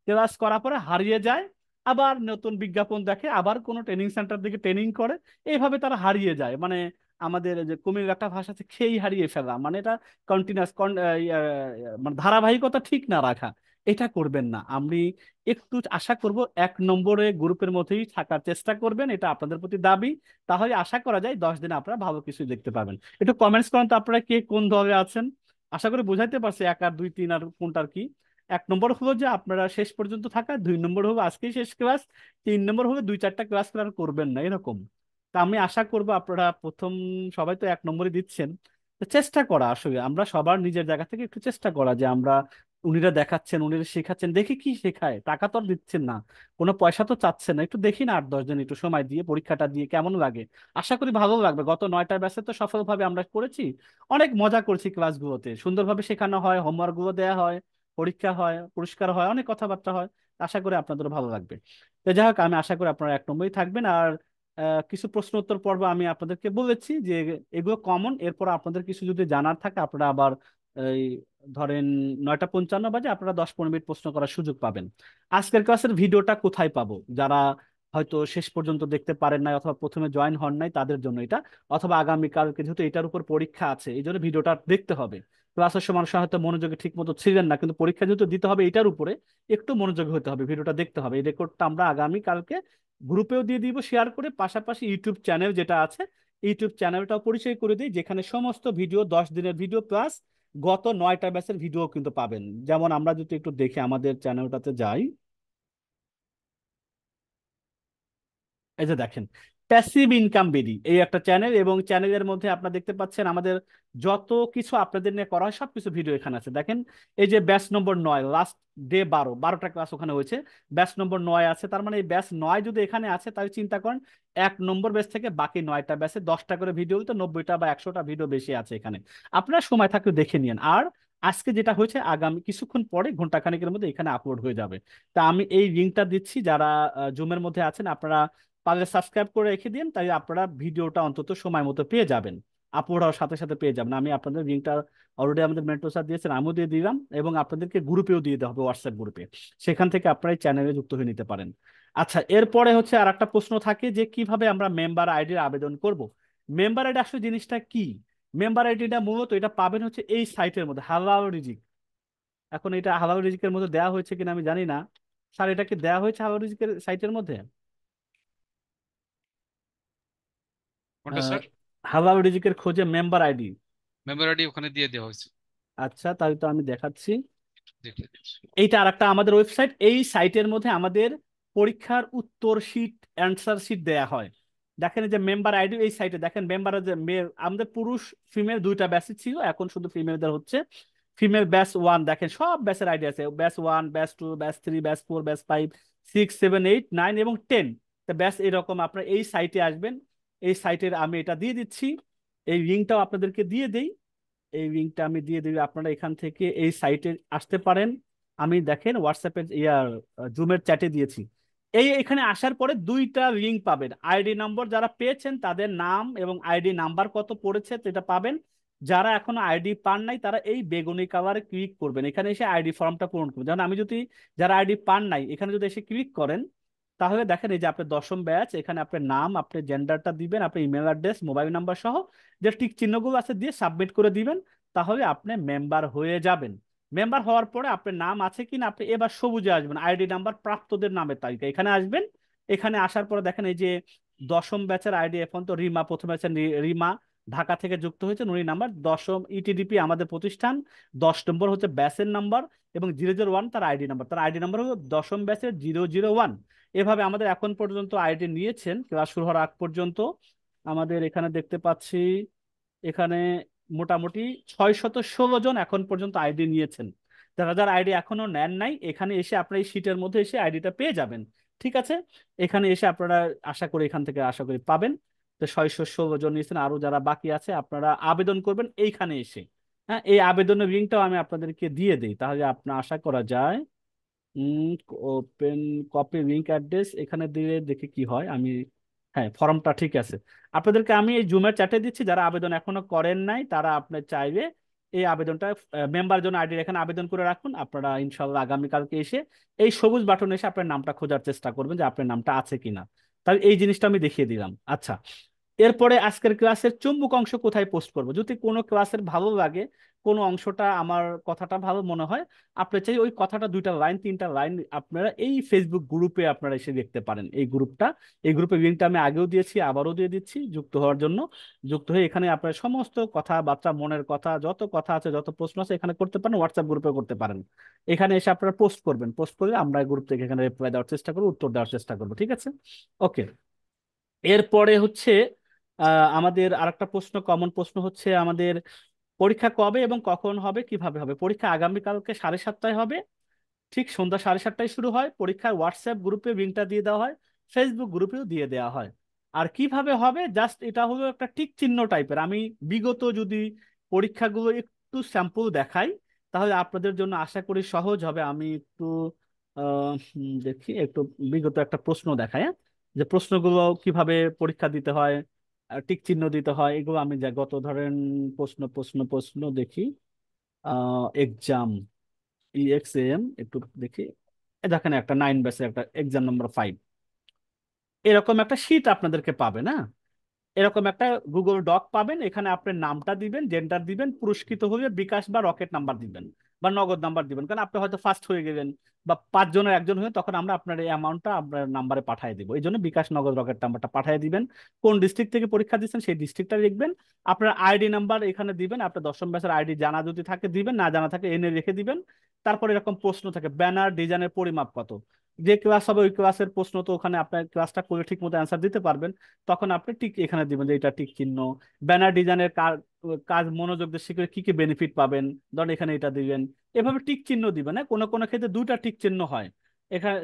ক্লাস করার পরে হারিয়ে যায়, আবার নতুন বিজ্ঞাপন দেখে, আবার কোনো ট্রেনিং সেন্টার থেকে ট্রেনিং করে, এইভাবে তারা হারিয়ে যায়। মানে আমাদের যে কুমির একটা ভাষা আছে, খেই হারিয়ে ফেলা, মানে এটা কন্টিনিউয়াস, মানে ধারাবাহিকতা ঠিক না রাখা। এটা করবেন না। আমি একটু আশা করব 1 নম্বরে গ্রুপের মধ্যেই থাকার চেষ্টা করবেন, এটা আপনাদের প্রতি দাবি। তাহলে আশা করা যায় 10 দিনে আপনারা ভালো কিছু দেখতে পাবেন। একটু কমেন্টস করেন তো আপনারা কে কোন দলে আছেন। আশা করি বুঝাইতে পারছি 1 আর 2 3 আর কোনটার কি। 1 নম্বর হলো যে আপনারা শেষ পর্যন্ত থাকা, 2 নম্বর হলো আজকেই শেষ ক্লাস, 3 নম্বর হলো 2-4টা ক্লাস আর করবেন না, এরকম। তা আমি আশা করব আপনারা প্রথম, সবাই তো 1 নম্বরই দিচ্ছেন, তো চেষ্টা করা, আসলে আমরা সবার নিজের জায়গা থেকে একটু চেষ্টা করা যে আমরা, উনিরা দেখাচ্ছেন, উনিরা শেখাচ্ছেন, দেখি কি শেখায়, টাকা তো আর দিচ্ছেন না, কোনো পয়সা তো চাচ্ছেন না, একটু দেখি না 8-10 দিন একটু সময় দিয়ে পরীক্ষাটা দিয়ে কেমন লাগে। আশা করি ভালো লাগবে। গত 9টা ব্যাচে তো সফলভাবে আমরা করেছি, অনেক মজা করছি ক্লাসগুলোতে, সুন্দরভাবে শেখানো হয়, হোমওয়ার্ক গুলো দেওয়া হয়, পরীক্ষা হয়, পুরস্কার হয়, অনেক কথাবার্তা হয়। আশা করি আপনাদের ভালো লাগবে। তো যাই হোক, আমি আশা করি আপনারা 1 নম্বরই থাকবেন। আর কিছু প্রশ্ন উত্তর পর্ব আমি আপনাদেরকে বলেছি যে এগুলো কমন, এরপর আপনাদের কিছু যদি জানার থাকে আপনারা আবার এই ধরেন 9টা 55 বাজে আপনারা 10-15 মিনিট প্রশ্ন করার সুযোগ পাবেন। আজকের ক্লাসের ভিডিওটা কোথায় পাবো, যারা হয়তো শেষ পর্যন্ত দেখতে পারেন নাই অথবা প্রথমে জয়েন হন নাই তাদের জন্য এটা, অথবা আগামীকালকে যেহেতু এটার উপর পরীক্ষা আছে এই জন্য ভিডিওটা দেখতে হবে। ক্লাসের সময় মানুষ হয়তো মনোযোগে ঠিক মতো ছিলেন না, কিন্তু পরীক্ষা যেহেতু দিতে হবে এটার উপরে, একটু মনোযোগী হতে হবে, ভিডিওটা দেখতে হবে। এই রেকর্ডটা আমরা আগামীকালকে গ্রুপেও দিয়ে দিব শেয়ার করে, পাশাপাশি ইউটিউব চ্যানেল যেটা আছে, ইউটিউব চ্যানেলটাও পরিচয় করে দিই, যেখানে সমস্ত ভিডিও, 10 দিনের ভিডিও প্লাস গত 9টা ব্যাচের ভিডিও কিন্তু পাবেন। যেমন আমরা যদি একটু দেখে আমাদের চ্যানেলটাতে যাই, এই যে দেখেন, প্যাসিভ ইনকাম বিডি এই একটা চ্যানেল, এবং চ্যানেলের মধ্যে আপনারা দেখতে পাচ্ছেন আমাদের যত কিছু আপনাদের নিয়ে করা হয় সবকিছু ভিডিও এখানে আছে। দেখেন এই যে batch number 9, last day 12টা class ওখানে হয়েছে, ব্যাচ নম্বর 9 আছে, তার মানে এই ব্যাচ 9 যদি এখানে আছে তাহলে চিন্তা করেন 1 নম্বর ব্যাচ থেকে বাকি 9টা ব্যাচে 10টা করে ভিডিও, তো 90টা বা 100টা ভিডিও বেশি আছে এখানে। আপনার সময় থাকলে দেখে নিন। আর আজকে যেটা হয়েছে আগামী কিছুক্ষণ পরে ঘন্টাখানেকের মধ্যে এখানে আপলোড হয়ে যাবে। তা আমি এই লিঙ্কটা দিচ্ছি, যারা জুমের মধ্যে আছেন আপনারা পারলে সাবস্ক্রাইব করে রেখে দিন, তাই আপনারা ভিডিওটা অন্তত সময় মতো পেয়ে যাবেন, আপলোড হওয়ার সাথে সাথে পেয়ে যাবেন। আমি আপনাদের লিঙ্কটা অলরেডি আমাদের মেন্টর স্যার দিয়েছেন, আমিও দিয়ে দিলাম, এবং আপনাদেরকে গ্রুপেও দিয়ে দেওয়া হবে, হোয়াটসঅ্যাপ গ্রুপে, সেখান থেকে আপনারা এই চ্যানেলে যুক্ত হয়ে নিতে পারেন। আচ্ছা, এরপরে হচ্ছে আর একটা প্রশ্ন থাকে যে কিভাবে আমরা মেম্বার আইডির আবেদন করব। মেম্বার আইডি আসলে জিনিসটা কি? মেম্বার আইডিটা মূলত এটা পাবেন হচ্ছে এই সাইটের মধ্যে, হালাল রিজিক। এখন এটা হালাল রিজিকের মধ্যে দেওয়া হয়েছে কিনা আমি জানি না। স্যার, এটা কি দেওয়া হয়েছে হালাল রিজিকের সাইটের মধ্যে? কোনটা আহ, স্যার? হালাল রিজিকের খোঁজে মেম্বার আইডি। মেম্বার আইডি ওখানে দিয়ে দেওয়া হয়েছে। আচ্ছা, তাহলে তো আমি দেখাচ্ছি। দেখলে দিচ্ছি। এইটা আরেকটা আমাদের ওয়েবসাইট, এই সাইটের মধ্যে আমাদের পরীক্ষার উত্তর শীট, অ্যান্সার শীট দেয়া হয়। দেখেন এই যে মেম্বার আইডি, এই সাইটে দেখেন মেম্বারের যে আমাদের পুরুষ ফিমেল 2টা ব্যাচ ছিল, এখন শুধু ফিমেলদের হচ্ছে। ফিমেল ব্যাচ 1 দেখেন সব ব্যাচের আইডি আছে, batch 1, batch 2, batch 3, batch 4, batch 5, 6, 7, 8, 9 এবং 10। তো ব্যাচ এরকম, আপনার এই সাইটে আসবেন, এই সাইটের আমি এটা দিয়ে দিচ্ছি, এই লিঙ্কটাও আপনাদেরকে দিয়ে দেই। এই লিঙ্কটা আমি দিয়ে দিই, আপনারা এখান থেকে এই সাইটে আসতে পারেন। আমি দেখেন হোয়াটসঅ্যাপের জুমের চ্যাটে দিয়েছি। এখানে আসার পরে 2টা লিঙ্ক পাবেন, আইডি নম্বর যারা পেয়েছেন তাদের নাম এবং আইডি নাম্বার কত পড়েছে সেটা পাবেন। যারা এখনো আইডি পান নাই তারা এই বেগুনি কালারে ক্লিক করবেন, এখানে এসে আইডি ফর্মটা পূরণ করবেন। যেমন আমি যদি, যারা আইডি পান নাই এখানে যদি এসে ক্লিক করেন, তাহলে দেখেন এই যে আপনার 10ম ব্যাচ, এখানে আপনার নাম, আপনার জেন্ডারটা দিবেন, আপনার ইমেল অ্যাড্রেস, মোবাইল নাম্বার সহ যে টিক চিহ্নগুলো আছে দিয়ে সাবমিট করে দিবেন, তাহলে আপনি মেম্বার হয়ে যাবেন। মেম্বার হওয়ার পরে আপনার নাম আছে কিনা, আপনি এবার সবুজে আসবেন, আইডি নাম্বার প্রাপ্তদের নামের তালিকা এখানে আসবেন। এখানে আসার পরে দেখেন এই যে 10ম ব্যাচের আইডি, এখন তো রিমা প্রথম ব্যাচের রিমা, ঢাকা থেকে যুক্ত হয়েছে উনি নাম্বার 10ম ইটিডিপি আমাদের প্রতিষ্ঠান, 10 নম্বর হচ্ছে ব্যাচের নাম্বার, এবং 001 তার আইডি নাম্বার, তার আইডি নাম্বার হলো 10ম ব্যাচের 001। এভাবে আমাদের এখন পর্যন্ত আইডি নিয়েছেন ক্লাস শুরু হওয়ার আগ পর্যন্ত আমাদের এখানে দেখতে পাচ্ছি, এখানে মোটামুটি 616 জন এখন পর্যন্ত আইডি নিয়েছেন। যারা যারা আইডি এখনো নেন নাই, এখানে এসে আপনারা এই শীটের মধ্যে এসে আইডিটা পেয়ে যাবেন। ঠিক আছে, এখানে এসে আপনারা আশা করি এখান থেকে আশা করি পাবেন। তো 616 জন নিয়েছেন, আরো যারা বাকি আছে আপনারা আবেদন করবেন এইখানে এসে। হ্যাঁ, এই আবেদনের লিঙ্কটাও আমি আপনাদেরকে দিয়ে দিই, তাহলে আপনার আশা করা যায়। ওপেন কপি লিঙ্ক অ্যাড্রেস এখানে দিয়ে দেখি কি হয় আমি। হ্যাঁ, ফর্মটা ঠিক আছে। আপনাদেরকে আমি এই জুমের চ্যাটে দিচ্ছি, যারা আবেদন এখনো করেন নাই তারা আপনার চাইবে এই আবেদনটা মেম্বার জন্য আইডি এখানে আবেদন করে রাখুন। আপনারা ইনশাল্লাহ আগামীকালকে এসে এই সবুজ বাটনে এসে আপনার নামটা খোঁজার চেষ্টা করবেন যে আপনার নামটা আছে কিনা। তাহলে এই জিনিসটা আমি দেখিয়ে দিলাম। আচ্ছা, এরপরে আজকের ক্লাসের চুম্বক অংশ কোথায় পোস্ট করব, যদি কোনো ক্লাসের ভালো লাগে, কোনো অংশটা আমার কথাটা ভালো মনে হয়, আপনি চাই ওই কথাটা 2টা লাইন 3টা লাইন আপনারা এই ফেসবুক গ্রুপে আপনারা এসে দেখতে পারেন। এই গ্রুপের লিঙ্কটা আমি আগেও দিয়েছি, আবারও দিয়ে দিচ্ছি যুক্ত হওয়ার জন্য। যুক্ত হয়ে এখানে আপনার সমস্ত কথাবার্তা, মনের কথা যত কথা আছে, যত প্রশ্ন আছে এখানে করতে পারেন, হোয়াটসঅ্যাপ গ্রুপে করতে পারেন। এখানে এসে আপনারা পোস্ট করবেন, পোস্ট করলে আমরা গ্রুপ থেকে এখানে রিপ্লাই দেওয়ার চেষ্টা করবো, উত্তর দেওয়ার চেষ্টা করবো। ঠিক আছে, ওকে। এরপরে হচ্ছে আমাদের আরেকটা প্রশ্ন, কমন প্রশ্ন হচ্ছে আমাদের পরীক্ষা কবে এবং কখন হবে, কিভাবে হবে। পরীক্ষা আগামীকালকে 7:30টায় হবে, ঠিক সন্ধ্যা 7:30টায় শুরু হয়। পরীক্ষার হোয়াটসঅ্যাপ গ্রুপে লিঙ্কটা দিয়ে দেওয়া হয়, ফেসবুক গ্রুপেও দিয়ে দেওয়া হয়। আর কিভাবে হবে, জাস্ট এটা হলো একটা টিক চিহ্ন টাইপের। আমি বিগত যদি পরীক্ষাগুলো একটু স্যাম্পল দেখাই, তাহলে আপনাদের জন্য আশা করি সহজ হবে। আমি একটু দেখি, একটু বিগত একটা প্রশ্ন দেখাই, হ্যাঁ? যে প্রশ্নগুলো কিভাবে পরীক্ষা দিতে হয়, টিক চিহ্ন দিতে হয়, এগুলো আমি যা গত ধরেন প্রশ্ন প্রশ্ন প্রশ্ন দেখি। এক্সাম ইএক্সএম একটু দেখি। দেখেন একটা 9 ব্যাচের একটা এক্সাম নাম্বার 5, এরকম একটা শীট আপনাদেরকে পাবে না, এরকম একটা গুগল ডক পাবেন। এখানে আপনার নামটা দিবেন, জেন্ডার দিবেন, পুরস্কৃত হলে বিকাশ বা রকেট নাম্বার দিবেন বা নগদ নাম্বার দিবেন, কারণ আপনি হয়তো ফার্স্ট হয়ে গেলেন বা 5 জনের একজন হয়ে, তখন আমরা আপনার এই অ্যামাউন্টটা আপনার নাম্বারে পাঠিয়ে দিব। এই জন্য বিকাশ নগদ রকেট নাম্বারটা পাঠিয়ে দিবেন। কোন ডিস্ট্রিক্ট থেকে পরীক্ষা দিচ্ছেন সেই ডিস্ট্রিক্টটা লিখবেন। আপনার আইডি নাম্বার এখানে দিবেন, আপনার 10ম ব্যাচের আইডি জানা যদি থাকে দিবেন, না জানা থাকে এনে রেখে দিবেন। তারপর এরকম প্রশ্ন থাকে, ব্যানার ডিজাইনের পরিমাপ কত, যে ক্লাস হবে ওই ক্লাসের প্রশ্ন, তো ওখানে আপনার ক্লাসটা করে ঠিক মতো অ্যান্সার দিতে পারবেন, তখন আপনি টিক এখানে দিবেন যে এটা টিক চিহ্ন। ব্যানার ডিজাইনের কাজ কাজ মনোযোগ দিয়ে শিখে কি কি বেনিফিট পাবেন, ধরেন এখানে এটা দিবেন। এভাবে টিক চিহ্ন দিবেন। হ্যাঁ, কোনো কোনো ক্ষেত্রে 2টা টিক চিহ্ন হয় এখানে।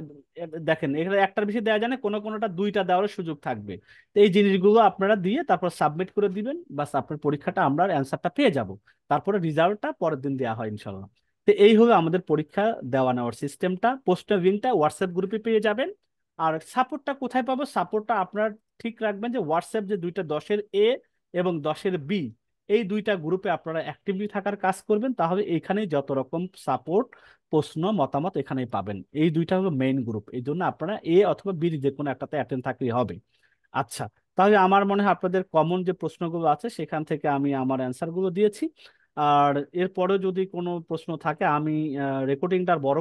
দেখেন এখানে একটার বেশি দেওয়া যায় না, কোনো কোনোটা 2টা দেওয়ার সুযোগ থাকবে। তো এই জিনিসগুলো আপনারা দিয়ে তারপর সাবমিট করে দিবেন, বাস আপনার পরীক্ষাটা আমরা অ্যান্সারটা পেয়ে যাব। তারপরে রেজাল্টটা পরের দিন দেওয়া হয় ইনশাল্লাহ। তো এই হলো আমাদের পরীক্ষা দেওয়া নেওয়ার সিস্টেমটা। পোস্টের লিঙ্কটা হোয়াটসঅ্যাপ গ্রুপে পেয়ে যাবেন। আর সাপোর্টটা কোথায় পাবো, সাপোর্টটা আপনার ঠিক রাখবেন যে হোয়াটসঅ্যাপ যে 2টা 10-এর A এবং 10-এর B, এই 2টা গ্রুপে আপনারা অ্যাক্টিভলি থাকার কাজ করবেন, তাহলে এখানে যত রকম সাপোর্ট, প্রশ্ন, মতামত এখানেই পাবেন। এই 2টা হলো মেইন গ্রুপ, এই জন্য আপনারা A অথবা B যে কোনো একটাতে অ্যাটেন্ড থাকলেই হবে। আচ্ছা, তাহলে আমার মনে হয় আপনাদের কমন যে প্রশ্নগুলো আছে সেখান থেকে আমি আমার অ্যান্সারগুলো দিয়েছি। আর এরপরে যদি কোনো প্রশ্ন থাকে আমি রেকর্ডিংটা বড়